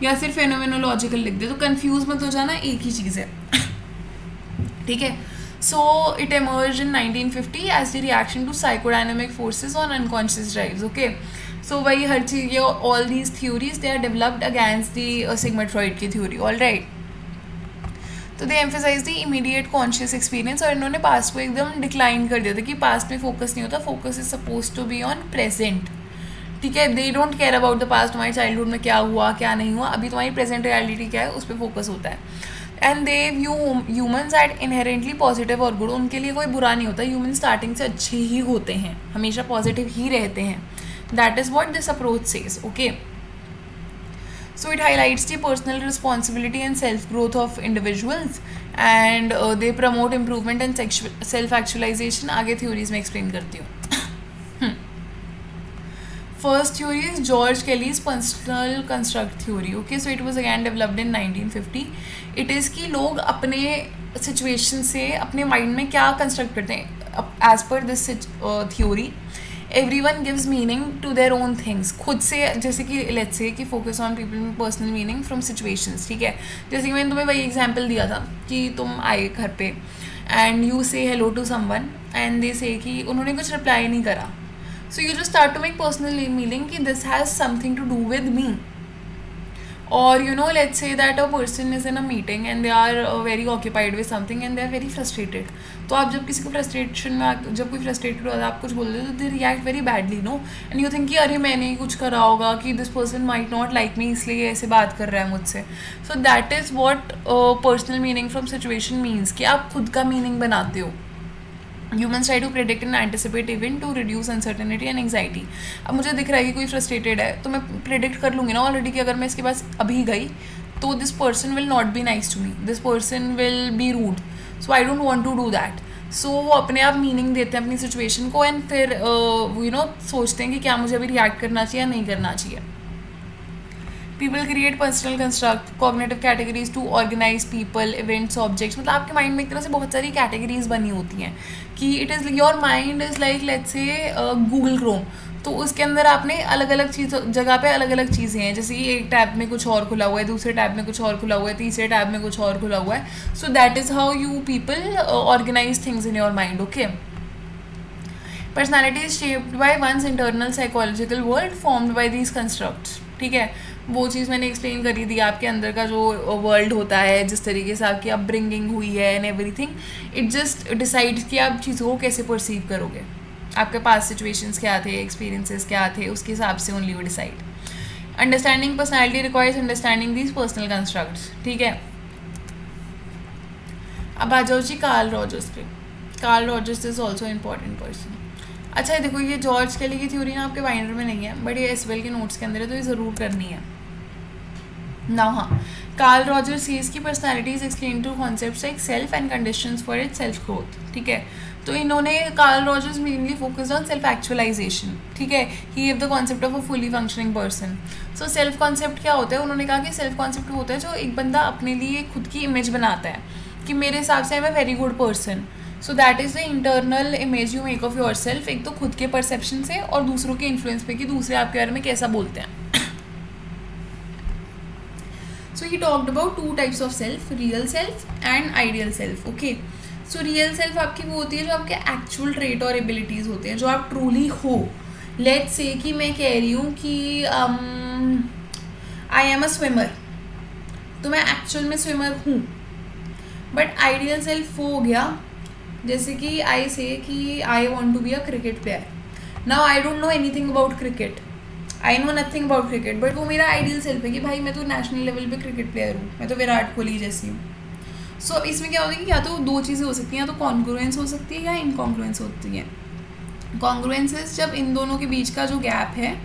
Speaker 1: या सिर्फ फेनोमेनोलॉजिकल लिख दें. तो कन्फ्यूज मत हो जाना, एक ही चीज़ है. ठीक है. So it emerged in 1950 as the reaction to psychodynamic forces on unconscious drives. Okay, so वही हर चीज़, ये all these theories they are developed against the Sigmund Freud की theory. All right. तो they emphasize the immediate conscious experience, और इन्होंने past को एकदम decline कर दिया था कि पास्ट में फोकस नहीं होता, focus is suppose to be on present. ठीक है, they don't care about the past, तुम्हारी चाइल्डहुड में क्या हुआ क्या नहीं हुआ, अभी तुम्हारी प्रेजेंट रियलिटी क्या है उस पर फोकस होता है. And they view humans at inherently positive और गुड. उनके लिए कोई बुरा नहीं होता, ह्यूमन स्टार्टिंग से अच्छे ही होते हैं, हमेशा पॉजिटिव ही रहते हैं. That is what this approach says. Okay, so it highlights the personal responsibility and self growth of individuals, and they promote improvement and self actualisation. आगे थ्योरीज में एक्सप्लेन करती हूँ. First theory is George Kelly's personal construct theory. Okay, so it was again developed in 1950. It is कि लोग अपने situation से अपने mind में क्या construct करते हैं. As per this theory, everyone gives meaning to their own things. खुद से, जैसे कि let's say कि focus on people में personal meaning from situations. ठीक है, जैसे कि मैंने तुम्हें वही example दिया था कि तुम आए घर पे and you say hello to someone and they say कि उन्होंने कुछ reply नहीं करा. So you just start to make personal meaning कि this has something to do with me. Or you know, let's say that a person is in a meeting and they are very occupied with something and they are very frustrated. तो आप जब किसी को frustration में, जब कोई frustrated होता है आप कुछ बोल देते हो, they react very badly, no? And you think कि अरे मैंने ही कुछ करा होगा, कि this person might not like me इसलिए ऐसे बात कर रहा है मुझसे. So that is what personal meaning from situation means, कि आप खुद का meaning बनाते हो. Humans try to predict and anticipate event to reduce uncertainty and anxiety. अब मुझे दिख रहा है कि कोई frustrated है, तो मैं predict कर लूँगी ना ऑलरेडी कि अगर मैं इसके पास अभी गई तो this person will not be nice to me, this person will be rude, so I don't want to do that. So वो अपने आप मीनिंग देते हैं अपनी सिचुएशन को, एंड फिर सोचते हैं कि क्या मुझे अभी रिएक्ट करना चाहिए या नहीं करना चाहिए. People create personal construct, cognitive categories to organize people, events, objects. मतलब आपके माइंड में एक तरह से बहुत सारी कैटेगरीज बनी होती हैं कि it is your mind is like let's say Google Chrome. तो उसके अंदर आपने अलग अलग चीज़ जगह पे अलग अलग चीज़ें हैं, जैसे कि एक टैब में कुछ और खुला हुआ है, दूसरे टैब में कुछ और खुला हुआ है, तीसरे टैब में कुछ और खुला हुआ है. So that is how you people organise things in your mind. Okay, personality is shaped by one's internal psychological world formed by these constructs. ठीक है, वो चीज़ मैंने एक्सप्लेन करी थी. आपके अंदर का जो वर्ल्ड होता है, जिस तरीके से आपकी अपब्रिंगिंग हुई है and everything, it just decides कि आप चीज़ों को कैसे परसीव करोगे. आपके पास सिचुएशंस क्या थे, एक्सपीरियंसेस क्या थे, उसके हिसाब से ओनली वो decide. Understanding personality requires understanding these personal constructs. ठीक है, अब आ जाओ जी कार्ल रॉजर्स पे. Karl Rogers is also important person. अच्छा देखो, ये जॉर्ज केली की थ्योरी ना आपके बाइंडर में नहीं है, बट ये एसवेल के नोट्स के अंदर है, तो ये ज़रूर करनी है ना. हाँ, कार्ल रॉजर्स सीज की personality is explain to concepts like self and conditions for it self growth. ठीक है, तो इन्होंने Carl Rogers mainly focused on self actualisation. ठीक है, he have the concept of a fully functioning person. So self concept क्या होता है, उन्होंने कहा कि सेल्फ कॉन्सेप्ट होता है जो एक बंदा अपने लिए खुद की इमेज बनाता है कि मेरे हिसाब से I am a very good person. So that is the internal image you make of your self. एक तो खुद के परसेप्शन से और दूसरों के इन्फ्लुएंस पे कि दूसरे आपके बारे में कैसा बोलते हैं. So he talked about two types of self, real self and ideal self. Okay, so real self आपकी वो होती है जो आपके एक्चुअल ट्रेट और एबिलिटीज़ होते हैं, जो आप ट्रूली हो. लेट्स से कि मैं कह रही हूँ कि आई एम अ स्विमर, तो मैं एक्चुअल में स्विमर हूँ. बट आइडियल सेल्फ वो हो गया जैसे कि आई से कि I want to be a cricket player. Now I don't know anything about cricket, I know nothing about cricket, but वो मेरा आइडियल सेल्फ है कि भाई मैं तो नेशनल लेवल पे क्रिकेट प्लेयर हूँ, मैं तो विराट कोहली जैसी हूँ. सो अब इसमें क्या होता है कि या तो दो चीज़ें हो सकती हैं, या तो कॉन्ग्रुएंस हो सकती है या इनकॉन्ग्रुएंस होती है. कॉन्ग्रुएंस इज जब इन दोनों के बीच का जो गैप है,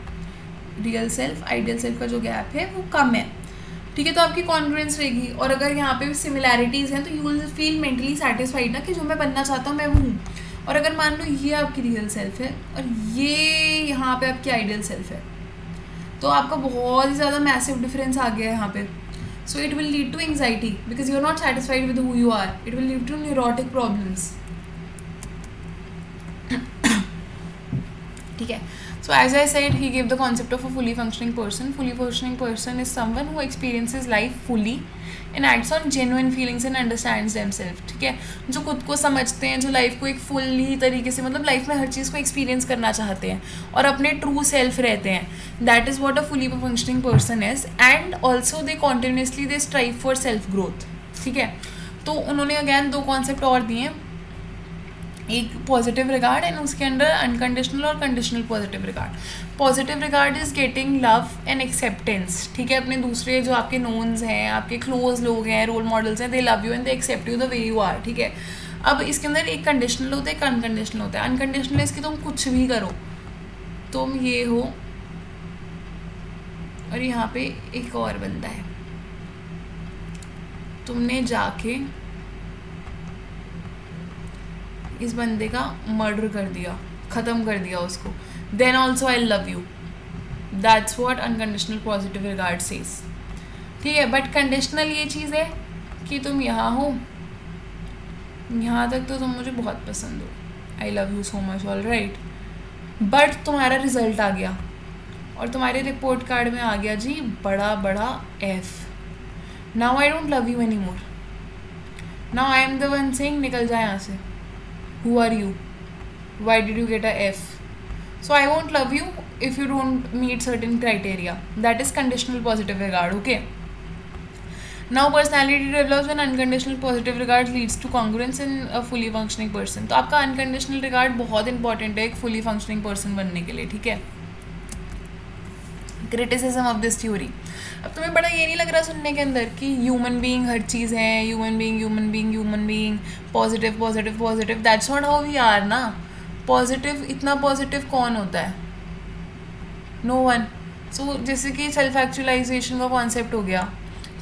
Speaker 1: रियल सेल्फ आइडियल सेल्फ का जो गैप है वो कम है, ठीक है, तो आपकी कॉन्ग्रुएंस रहेगी. और अगर यहाँ पे सिमिलैरिटीज़ हैं तो you will feel mentally satisfied ना कि जो मैं बनना चाहता हूँ मैं वो हूँ. और अगर मान लो ये आपकी रियल सेल्फ है और ये यहाँ पे आपकी आइडियल सेल्फ है, तो आपका बहुत ही ज़्यादा मैसिव डिफरेंस आ गया है यहाँ पे. So it will lead to anxiety because you are not satisfied with who you are. It will lead to neurotic problems. ठीक है. So as I said, he gave the concept of a fully functioning person. Fully functioning person is someone who experiences life fully and acts on genuine feelings and understands themselves. ठीक है, जो खुद को समझते हैं, जो लाइफ को एक फुल्ली तरीके से, मतलब लाइफ में हर चीज़ को एक्सपीरियंस करना चाहते हैं और अपने ट्रू सेल्फ रहते हैं. That is what a fully functioning person is. And also they continuously they strive for self growth. ठीक है, तो उन्होंने अगैन दो कॉन्सेप्ट और दिए हैं, एक पॉजिटिव रिगार्ड एंड उसके अंदर अनकंडीशनल और conditional positive regard. Positive regard is getting love and acceptance. ठीक है, अपने दूसरे जो आपके नोन्स हैं, आपके क्लोज लोग हैं, रोल मॉडल्स हैं, they love you and they accept you the way you are. ठीक है, अब इसके अंदर एक कंडीशनल होता है, एक अनकंडीशनल होता है. अनकंडीशनल इसकी तुम कुछ भी करो, तुम ये हो और यहाँ पे एक और बंदा है, तुमने जाके इस बंदे का मर्डर कर दिया, ख़त्म कर दिया उसको, then also I love you. That's what unconditional positive regard says. ठीक है, बट कंडीशनल ये चीज़ है कि तुम यहाँ हो, यहाँ तक तो तुम मुझे बहुत पसंद हो, आई love you so much, all right, but तुम्हारा रिजल्ट आ गया और तुम्हारे रिपोर्ट कार्ड में आ गया जी बड़ा बड़ा F. Now I don't love you any more. Now I am the one saying निकल जाए यहाँ से. Who are you? Why did you get a F? So I won't love you if you don't meet certain criteria. That is conditional positive regard. Okay. Now personality develops when unconditional positive regard leads to congruence in a fully functioning person. तो आपका unconditional regard बहुत important है एक fully functioning person बनने के लिए. ठीक है. Criticism of this theory. अब तुम्हें बड़ा ये नहीं लग रहा सुनने के अंदर कि ह्यूमन बीइंग हर चीज़ है, human being positive positive positive. That's not how we are ना. पॉजिटिव, इतना पॉजिटिव कौन होता है? No one. सो जैसे कि सेल्फ एक्चुअलाइजेशन का कॉन्सेप्ट हो गया,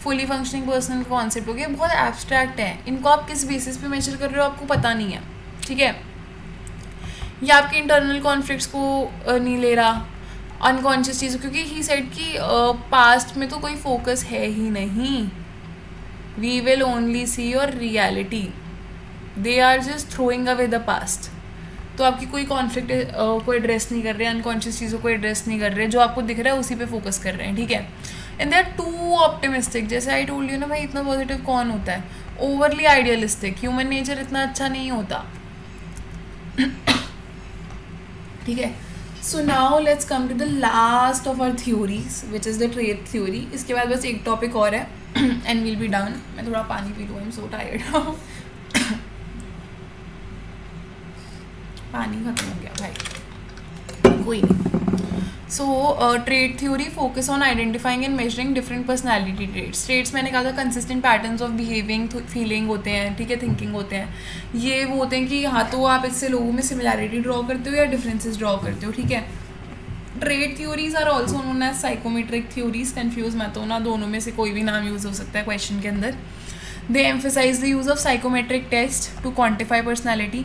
Speaker 1: फुली फंक्शनिंग पर्सन का कॉन्सेप्ट हो गया, बहुत एब्स्ट्रैक्ट है. इनको आप किस बेसिस पे मेजर कर रहे हो आपको पता नहीं है. ठीक है, ये आपके इंटरनल कॉन्फ्लिक्ट्स को नहीं ले रहा, अनकॉन्शियस चीज़, क्योंकि ही सेड कि पास्ट में तो कोई फोकस है ही नहीं. We will only see your reality. They are just throwing away the past. तो आपकी कोई कॉन्फ्लिक्ट को एड्रेस नहीं कर रहे, अनकॉन्शियस चीज़ों को एड्रेस नहीं कर रहे, जो आपको दिख रहा है उसी पे फोकस कर रहे हैं. ठीक है, and they are too optimistic. जैसे आई टोल्ड यू ना भाई, इतना पॉजिटिव कौन होता है? Overly idealistic. ह्यूमन नेचर इतना अच्छा नहीं होता. ठीक है. So now let's come to the last of our theories, which is the trait theory. इसके बाद बस एक टॉपिक और है and we'll be done. मैं थोड़ा पानी पी लूँ, I'm so tired now. पानी खत्म हो गया भाई, कोई नहीं. So trait theory focus on identifying and measuring different personality traits. Traits मैंने कहा था consistent patterns of behaving, feeling होते हैं, ठीक है, thinking होते हैं. ये वो होते हैं कि हाँ तो आप इससे लोगों में similarity draw करते हो या differences draw करते हो. ठीक है. Trait theories are also known as psychometric theories. Confuse मत होना, दोनों में से कोई भी नाम यूज़ हो सकता है क्वेश्चन के अंदर. They emphasize the use of psychometric test to quantify personality.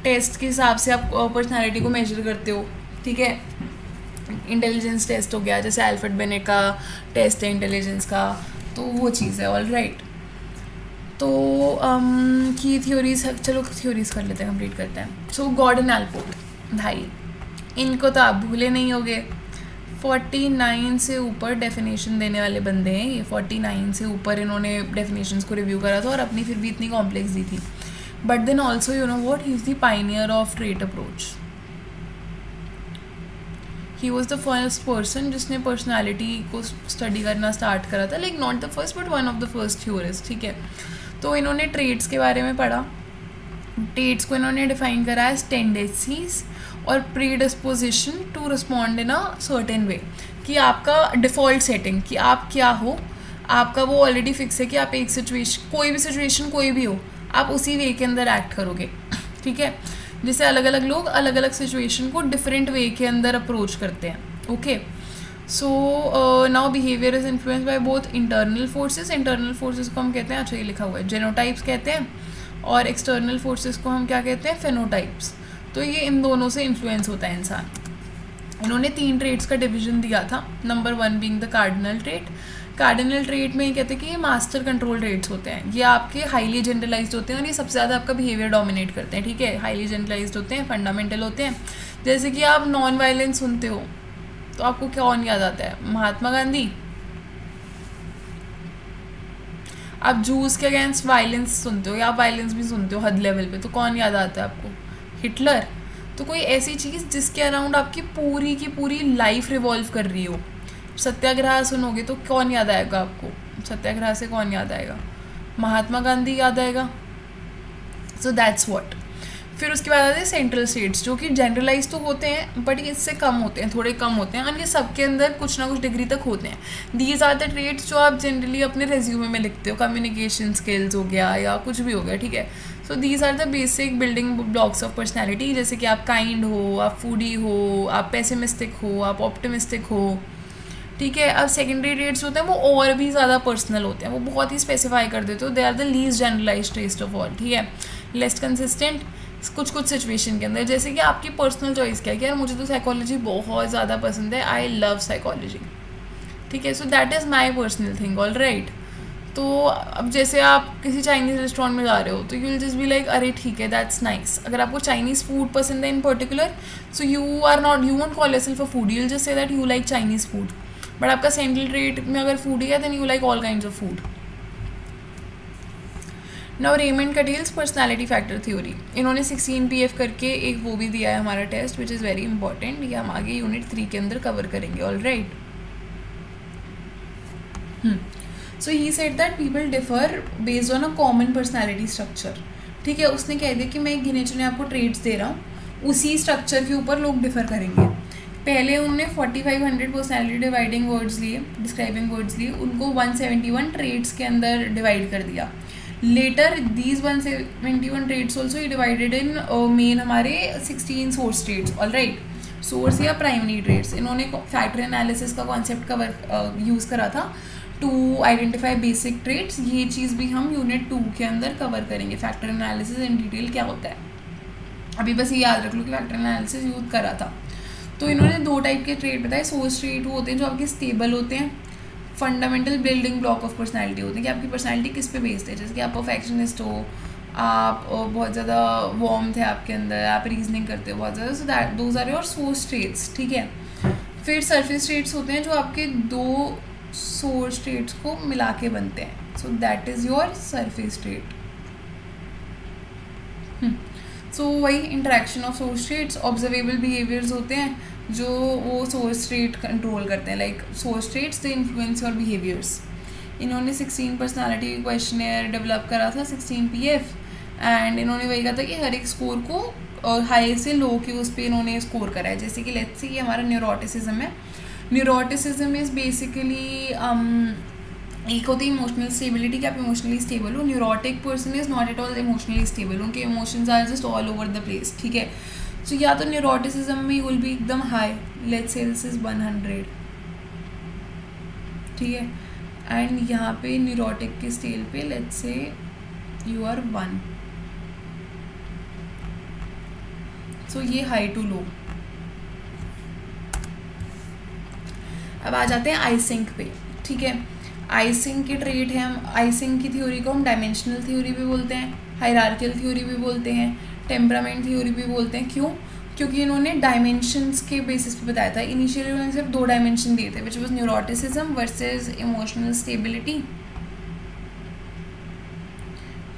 Speaker 1: Test के हिसाब से आप पर्सनैलिटी को मेजर करते हो. ठीक है, इंटेलिजेंस टेस्ट हो गया, जैसे अल्फ्रेड बेनेट का टेस्ट है इंटेलिजेंस का, तो वो चीज़ है. All right. तो की थ्योरीज, चलो थ्योरीज कर लेते हैं, कंप्लीट करते हैं. सो गॉर्डन एल्पोर्ट भाई, इनको तो आप भूले नहीं होगे. 49 से ऊपर डेफिनेशन देने वाले बंदे हैं ये. 49 से ऊपर इन्होंने डेफिनेशंस को रिव्यू करा था और अपनी फिर भी इतनी कॉम्प्लेक्स दी थी. But then also you know what, he is the pioneer of trait approach. He was the first person जिसने पर्सनैलिटी को स्टडी करना स्टार्ट करा था. Like not the first but one of the first theorist. ठीक है, तो इन्होंने traits के बारे में पढ़ा. ट्रेड्स को इन्होंने डिफाइन करा एज टेंडेंसीज और predisposition to respond in a certain way, कि आपका डिफ़ॉल्ट सेटिंग कि आप क्या हो, आपका वो ऑलरेडी फिक्स है कि आप एक सिचुएशन, कोई भी सिचुएशन कोई भी हो, आप उसी वे के अंदर एक्ट करोगे, ठीक है। जैसे अलग अलग लोग अलग अलग सिचुएशन को डिफरेंट वे के अंदर अप्रोच करते हैं, okay. So now behaviour is influence by both internal forces, internal forces को हम कहते हैं, अच्छा ये लिखा हुआ है, जेनोटाइप्स कहते हैं, और एक्सटर्नल फोर्सेस को हम क्या कहते हैं, फेनोटाइप्स। तो ये इन दोनों से इन्फ्लुएंस होता है इंसान। इन्होंने 3 ट्रेट्स का डिवीजन दिया था, number 1 being the cardinal trait. Cardinal trait में ये कहते हैं कि ये मास्टर कंट्रोल ट्रेट्स होते हैं, ये आपके हाईली जनरलाइज्ड होते हैं और ये सबसे ज़्यादा आपका बिहेवियर डोमिनेट करते हैं, ठीक है। हाईली जनरलाइज्ड होते हैं, फंडामेंटल होते हैं। जैसे कि आप नॉन वायलेंस सुनते हो तो आपको कौन याद आता है, महात्मा गांधी। आप जूस के अगेंस्ट वायलेंस सुनते हो या आप वायलेंस भी सुनते हो हद लेवल पे, तो कौन याद आता है आपको, हिटलर। तो कोई ऐसी चीज़ जिसके अराउंड आपकी पूरी की पूरी लाइफ रिवॉल्व कर रही हो। सत्याग्रह सुनोगे तो कौन याद आएगा आपको, सत्याग्रह से कौन याद आएगा, महात्मा गांधी याद आएगा। So that's what. फिर उसके बाद आते हैं सेंट्रल स्टेट्स, जो कि जनरलाइज तो होते हैं बट ये इससे कम होते हैं, थोड़े कम होते हैं, और ये सबके अंदर कुछ ना कुछ डिग्री तक होते हैं। दीज आर द ट्रेट्स जो आप जनरली अपने रेज्यूमे में लिखते हो, कम्युनिकेशन स्किल्स हो गया या कुछ भी हो गया, ठीक है। So these are the basic building blocks of personality, जैसे कि आप काइंड हो, आप फूडी हो, आप पेसिमिस्टिक हो, आप ऑप्टिमिस्टिक हो, ठीक है। अब सेकेंडरी ट्रेट्स होते हैं वो और भी ज़्यादा पर्सनल होते हैं, वो बहुत ही स्पेसिफाई कर देते हो, they are the least generalised traits of all, ठीक है। लेस्ट कंसिस्टेंट कुछ कुछ सिचुएशन के अंदर, जैसे कि आपकी पर्सनल चॉइस क्या है कि यार मुझे तो साइकोलॉजी बहुत ज़्यादा पसंद है, आई लव साइकोलॉजी, ठीक है। So that is my personal thing, all right. तो अब जैसे आप किसी चाइनीज़ रेस्टोरेंट में जा रहे हो तो you will just be like अरे ठीक है दैट्स नाइस। अगर आपको चाइनीज़ फूड पसंद है in particular, so you won't call yourself a foodie, you will just say that you like Chinese food. But आपका सेंट्रल ट्रेट में अगर फूड है then you like all kinds of food. Now Raymond Cattell's personality factor theory, इन्होंने 16 PF करके एक वो भी दिया है हमारा test which is very important, ये हम आगे यूनिट 3 के अंदर कवर करेंगे, all right. So he said that people differ based on a common personality structure, ठीक है। उसने कह दिया कि मैं एक गिने चुने आपको ट्रेट्स दे रहा हूँ, उसी स्ट्रक्चर के ऊपर लोग डिफर करेंगे। पहले उन्होंने 4500 पर्सनैलिटी डिवाइडिंग वर्ड्स लिए, डिस्क्राइबिंग वर्ड्स लिए, उनको 171 ट्रेट्स के अंदर डिवाइड कर दिया। Later these 171 traits also divided in main हमारे 16 source traits, all right. Source या प्राइमरी ट्रेट्स, इन्होंने फैक्टर एनालिसिस का कॉन्सेप्ट कवर यूज़ करा था टू आइडेंटिफाई बेसिक ट्रेट्स। ये चीज़ भी हम यूनिट 2 के अंदर कवर करेंगे, फैक्टर एनालिसिस इन डिटेल क्या होता है। अभी बस ये याद रख लो कि फैक्टर एनालिसिस यूज करा था। तो इन्होंने 2 टाइप के ट्रेट बताए। सोर्स ट्रेट वो होते हैं जो आपके स्टेबल होते हैं, fundamental building block of personality होती है कि आपकी पर्सनैलिटी किस पे बेस्ड है, जैसे कि आप परफेक्शनिस्ट हो, आप बहुत ज़्यादा वार्म थे आपके अंदर, आप रीजनिंग करते हो बहुत ज़्यादा, so that those are your source traits, ठीक है। फिर सरफेस ट्रेट्स होते हैं जो आपके 2 सोर्स ट्रेट्स को मिला के बनते हैं, so that is your surface trait. So वही interaction of source traits, observable behaviours होते हैं जो वो सोर्स ट्रेट कंट्रोल करते हैं, like source traits they influence your behaviours. इन्होंने 16 पर्सनालिटी क्वेश्चनेयर डेवलप करा था, 16 PF, एंड इन्होंने वही कहा था कि हर एक स्कोर को हाई से लो के उस पर इन्होंने स्कोर करा है। जैसे कि लेट्स से ये हमारा न्यूरोटिसिज्म है। न्यूरोटिसिज्म इज़ बेसिकली एक होती है इमोशनल स्टेबिलिटी, कि आप इमोशनली स्टेबल हो। Neurotic person is not at all emotionally stable, उनके emotions are just all over the place, ठीक है। सो या तो न्यूरोटिसिज्म में विल बी एकदम high, let's say this is 100, ठीक है, एंड यहाँ पे न्यूरोटिक के स्केल पे लेट्स से यू आर 1, सो ये हाई टू लो। अब आ जाते हैं आइसिंक पे, ठीक है। आइसिंक के ट्रेट है, हम आइसिंक की थ्योरी को हम डायमेंशनल थ्योरी भी बोलते हैं, हायरार्कियल थ्योरी भी बोलते हैं, टेम्परामेंट थ्योरी भी बोलते हैं। क्यों? क्योंकि इन्होंने डायमेंशंस के बेसिस पे बताया था। इनिशियली उन्होंने सिर्फ 2 डायमेंशन दिए थे, which was neuroticism versus emotional stability,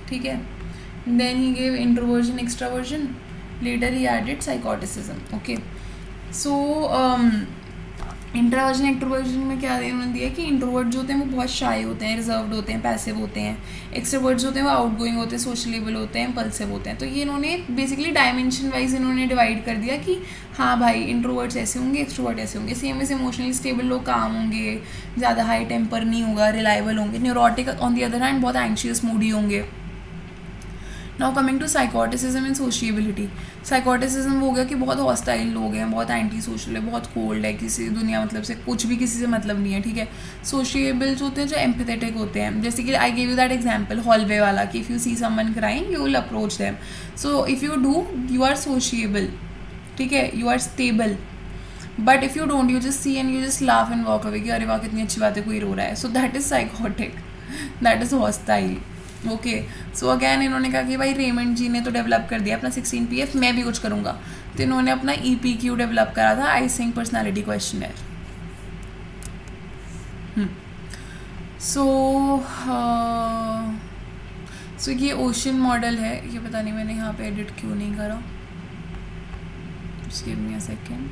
Speaker 1: ठीक है। Then he gave introversion extraversion, later he added psychoticism, okay. So introversion extroversion में क्या उन्होंने दिया कि इंट्रोवर्ट जो होते हैं वो बहुत शाय होते हैं, रिजर्व्ड होते हैं, पैसिव होते हैं। एक्सट्रोवर्ट जो होते हैं वो आउटगोइंग होते हैं, सोशलेबल होते हैं, इम्पल्सिव होते हैं। तो ये इन्होंने बेसिकली डायमेंशन वाइज इन्होंने डिवाइड कर दिया कि हाँ भाई इंट्रोवर्ट्स ऐसे होंगे, एक्सट्रोवर्ट ऐसे होंगे। सेम इस इमोशनली स्टेबल लोग काम होंगे, ज़्यादा हाई टेम्पर नहीं होगा, रिलायबल होंगे। Neurotic on the other hand बहुत एंशियस मूडी होंगे। Now coming to psychoticism and sociability. Psychoticism हो गया कि बहुत हॉस्टाइल लोग हैं, बहुत एंटी सोशल है, बहुत कोल्ड है, किसी दुनिया मतलब से कुछ भी किसी से मतलब नहीं है, ठीक है। सोशिएबल जो होते हैं, जो एम्पैथेटिक होते हैं, जैसे कि I give you that example hallway वाला कि if you see someone crying you will approach them. So if you do you are sociable, ठीक है, you are stable. But if you don't, you just see and you just laugh and walk away कि अरे वाह कितनी अच्छी बात है, कोई रो रहा है। So that is psychotic, that is hostile. Okay, so again इन्होंने कहा कि भाई रेमंड जी ने तो डेवलप कर दिया अपना 16 PF, मैं भी कुछ करूँगा। तो इन्होंने अपना EPQ डेवलप करा था, आइसिंग पर्सनालिटी क्वेश्चनर। सो ये ओशन मॉडल है, ये पता नहीं मैंने यहाँ पे एडिट क्यों नहीं करा, just give me a second.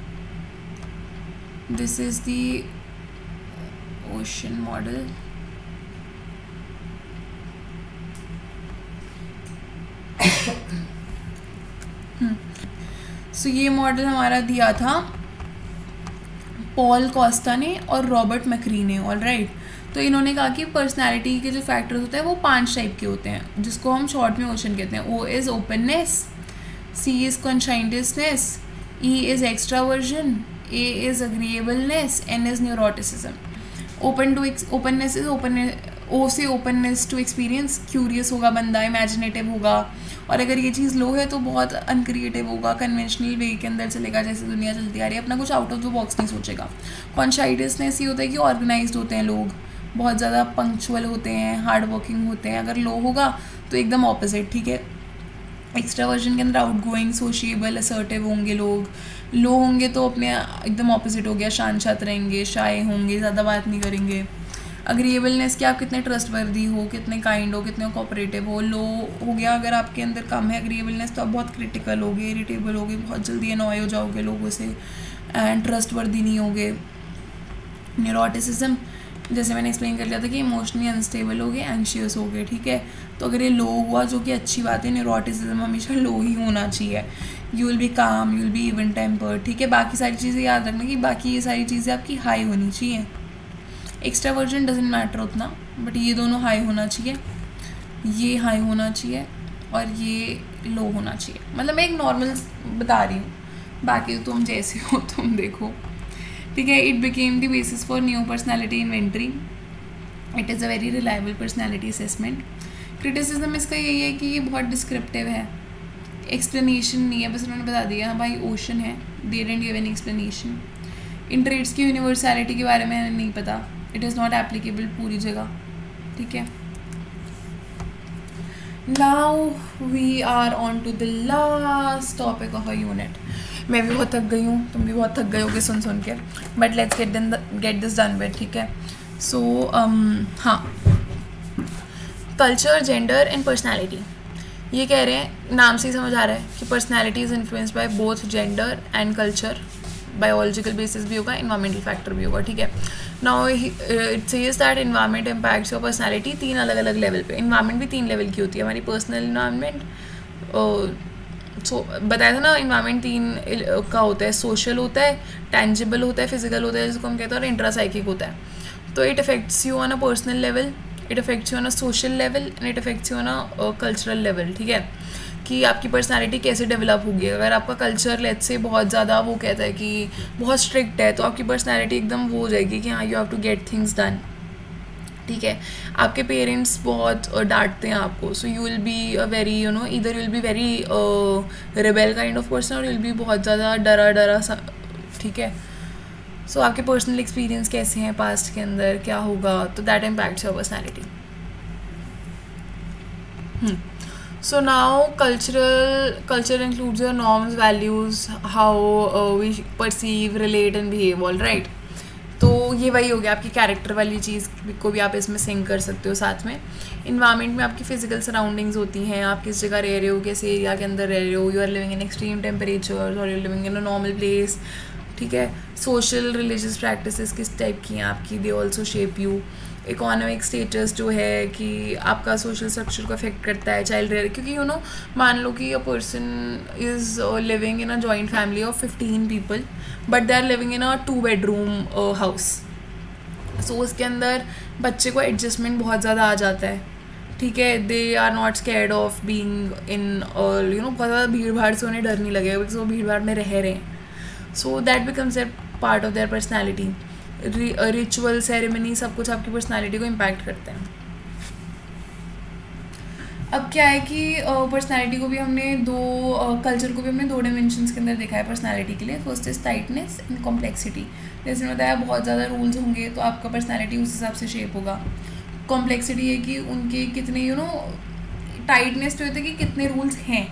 Speaker 1: This is the ocean model. सो ये मॉडल हमारा दिया था पॉल कोस्टा ने और रॉबर्ट मैक्री ने, ऑल राइट। तो इन्होंने कहा कि पर्सनैलिटी के जो फैक्टर्स होते हैं वो 5 टाइप के होते हैं, जिसको हम शॉर्ट में ओशन कहते हैं। O is openness, C is conscientiousness, E is extraversion, A is agreeableness, N is neuroticism. Openness is O से ओपननेस टू एक्सपीरियंस, क्यूरियस होगा बंदा, इमेजिनेटिव होगा, और अगर ये चीज़ लो है तो बहुत अनक्रिएटिव होगा, कन्वेंशनल वे के अंदर चलेगा जैसे दुनिया चलती आ रही है, अपना कुछ आउट ऑफ द बॉक्स नहीं सोचेगा। कॉन्शाइटसनेस ये होता है कि ऑर्गेनाइज्ड होते हैं लोग, बहुत ज़्यादा पंक्चुअल होते हैं, हार्ड वर्किंग होते हैं। अगर लो होगा तो एकदम ऑपोजिट, ठीक है। एक्स्ट्रावर्जन के अंदर आउटगोइंग, सोशिएबल, असर्टिव होंगे लोग। लो होंगे तो अपने एकदम ऑपोजिट हो गया, शांत शांत रहेंगे, शाय होंगे, ज़्यादा बात नहीं करेंगे। अग्रीएबलनेस कि आप कितने ट्रस्टवर्दी हो, कितने काइंड हो, कितने कोऑपरेटिव हो। लो हो गया अगर आपके अंदर कम है अग्रीएबलनेस तो आप बहुत क्रिटिकल होगे, इरिटेबल होगे, बहुत जल्दी अनॉय हो जाओगे लोगों से, एंड ट्रस्टवर्दी नहीं होगे। न्यूरोटिसिज्म जैसे मैंने एक्सप्लेन कर लिया था कि इमोशनली अनस्टेबल हो गए, एंशियस हो गए, ठीक है। तो अगर ये लो हुआ, जो कि अच्छी बात है, न्यूरोटिसिज्म हमेशा लो ही होना चाहिए। यू विल बी काम, you will be even tempered, ठीक है। बाकी सारी चीज़ें याद रखना कि बाकी ये सारी चीज़ें आपकी हाई होनी चाहिए। एक्स्ट्रावर्जन डजंट मैटर उतना, बट ये दोनों हाई होना चाहिए, ये हाई होना चाहिए और ये लो होना चाहिए। मतलब मैं एक नॉर्मल बता रही हूँ, बाकी तो तुम जैसे हो तुम देखो, ठीक है। It became the basis for new personality inventory. It is a very reliable personality assessment. Criticism इसका यही है कि ये बहुत डिस्क्रिप्टिव है, एक्सप्लेनेशन नहीं है, बस उन्होंने बता दिया हाँ भाई ओशन है, they didn't give any explanation. इन ट्रेड्स की यूनिवर्सैलिटी के बारे में नहीं पता, इट इज़ नॉट एप्लीकेबल पूरी जगह, ठीक है। Now we are on to the last topic of a unit. मैं भी बहुत थक गई हूँ, तुम भी बहुत थक गए होगे सुन सुन के, but let's get this done with, ठीक है। सो हाँ, कल्चर, जेंडर एंड पर्सनैलिटी। ये कह रहे हैं, नाम से ही समझ आ रहा है कि personality is influenced by both gender and culture. Biological basis भी होगा, इन्वायरमेंटल फैक्टर भी होगा, ठीक है। Now it says that environment impacts your personality 3 अलग अलग लेवल पे। इन्वायरमेंट भी 3 लेवल की होती है, हमारी पर्सनल इन्वायरमेंट, सो बताया था ना, इन्वायरमेंट 3 का होता है, सोशल होता है, टेंजिबल होता है, फिजिकल होता है जिसको हम कहते हैं, और इंट्रासाइकिक होता है। तो it affects you on a personal level, it affects you on a social level and it affects you on a cultural level, ठीक है। कि आपकी पर्सनालिटी कैसे डेवलप होगी। अगर आपका कल्चर लेट्स से बहुत ज़्यादा वो कहता है कि बहुत स्ट्रिक्ट है, तो आपकी पर्सनालिटी एकदम वो हो जाएगी कि हाँ you have to get things done, ठीक है। आपके पेरेंट्स बहुत डांटते हैं आपको, so you will be a very either you will be very rebel kind of person और यू विल बी बहुत ज़्यादा डरा सा, ठीक है। सो आपके पर्सनल एक्सपीरियंस कैसे हैं पास्ट के अंदर, क्या होगा, तो that impacts your personality. So now culture includes your norms, values, how we perceive, relate and behave, all right। तो ये वही हो गया आपकी कैरेक्टर वाली चीज़ को भी आप इसमें सिंक कर सकते हो साथ में। इन्वायरमेंट में आपकी फिजिकल सराउंडिंग्स होती हैं, आप किस जगह रह रहे हो, किस एरिया के अंदर रह रहे हो, you are living in extreme temperature और you are living in a normal place, ठीक है. सोशल रिलीजियस प्रैक्टिसेस किस टाइप की हैं आपकी, they also shape you. Economic status जो है कि आपका सोशल स्ट्रक्चर को अफेक्ट करता है. चाइल्ड रेयर, क्योंकि यू नो मान लो कि a person is living in a joint family of 15 people but they are living in a 2 bedroom house. सो उसके अंदर बच्चे को एडजस्टमेंट बहुत ज़्यादा आ जाता है. ठीक है. They are not scared of being in you know, बहुत ज़्यादा भीड़ भाड़ से उन्हें डर नहीं लगेगा बिकॉज वो भीड़ भाड़ में रह रहे हैं. So that becomes a part of their personality. Ritual, ceremony, सब कुछ आपकी पर्सनैलिटी को इम्पैक्ट करते हैं. अब क्या है कि पर्सनैलिटी को भी हमने कल्चर को भी हमने 2 dimensions के अंदर देखा है पर्सनैलिटी के लिए. First is tightness and complexity. जैसे मैंने बताया बहुत ज़्यादा रूल्स होंगे तो आपका पर्सनैलिटी उस हिसाब से शेप होगा. कॉम्प्लेक्सिटी है कि उनके कितने यू नो, टाइटनेस तो होता है कि कितने रूल्स हैं.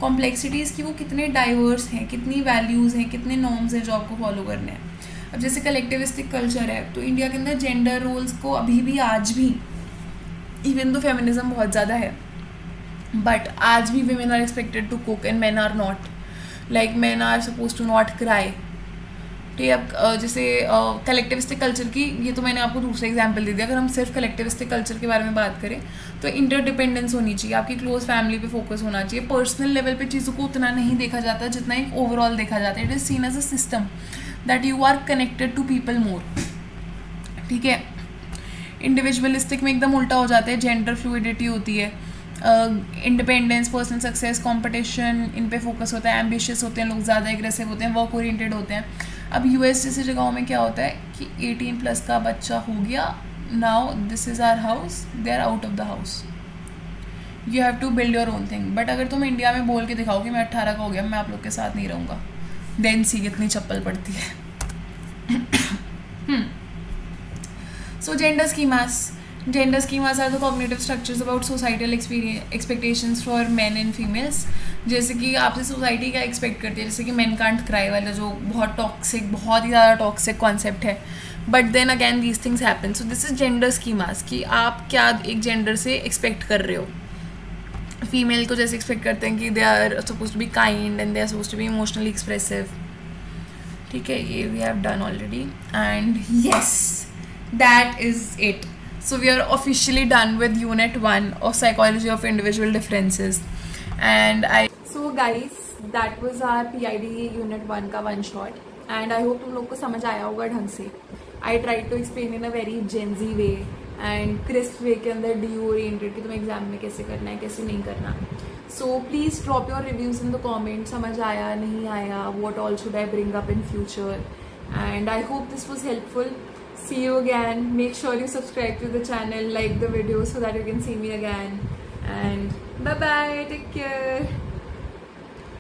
Speaker 1: कॉम्प्लेक्सिटीज़ की वो कितने डाइवर्स हैं, कितनी वैल्यूज़ हैं, कितने नॉर्म्स हैं जो आपको फॉलो करने हैं. अब जैसे कलेक्टिविस्टिक कल्चर है तो इंडिया के अंदर जेंडर रोल्स को अभी भी आज भी, इवन तो फेमिनिज्म बहुत ज़्यादा है बट आज भी women are expected to cook and men are not. Like men are supposed to not cry. ठीक है. अब जैसे कलेक्टिविस्टिक कल्चर की, ये तो मैंने आपको दूसरा एग्जांपल दे दिया. अगर हम सिर्फ कलेक्टिविस्टिक कल्चर के बारे में बात करें तो इंटरडिपेंडेंस होनी चाहिए, आपकी क्लोज फैमिली पे फोकस होना चाहिए. पर्सनल लेवल पे चीज़ों को उतना नहीं देखा जाता जितना एक ओवरऑल देखा जाता है. It is seen as a system that you are connected to people more. ठीक है. इंडिविजुअलिस्टिक में एकदम उल्टा हो जाता है. जेंडर फ्लूइडिटी होती है. इंडिपेंडेंस, पर्सनल सक्सेस, कंपटीशन, इन पे फोकस होता है. एम्बिशियस होते हैं लोग, ज़्यादा एग्रेसिव होते हैं, वर्क ओरिएंटेड होते हैं. अब यूएस जैसी जगहों में क्या होता है कि 18+ का बच्चा हो गया, now this is our house, they are out of the house, you have to build your own thing. But अगर तुम इंडिया में बोल के दिखाओ कि मैं 18 का हो गया, मैं आप लोग के साथ नहीं रहूँगा, देन सी कितनी चप्पल पड़ती है. सो gender schemas. Gender schemas are the cognitive structures about societal expectations for men and females. जैसे कि आपसे सोसाइटी क्या एक्सपेक्ट करती है, जैसे कि men can't cry वाला जो बहुत टॉक्सिक, बहुत ही ज़्यादा टॉक्सिक कॉन्सेप्ट है. But then again these things happen. So this is gender schemas कि आप क्या एक जेंडर से एक्सपेक्ट कर रहे हो. फीमेल को जैसे एक्सपेक्ट करते हैं कि they are suppose to be kind and they are suppose to be emotionally expressive. ठीक है. ये we have done already and yes that is it. So we are officially done with Unit 1 of Psychology of Individual Differences. And so guys, that was our PID Unit 1 का one shot. And I hope तुम लोग को समझ आया होगा ढंग से. I tried to explain in a very Gen Z way and crisp way के अंदर DU oriented कि तुम्हें एग्जाम में कैसे करना है, कैसे नहीं करना. So please drop your reviews in the comments. समझ आया, नहीं आया, what all should I bring up in future. And I hope this was helpful. See you again. Make sure you subscribe to the channel, like the video so that you can see me again. And bye bye. Take care.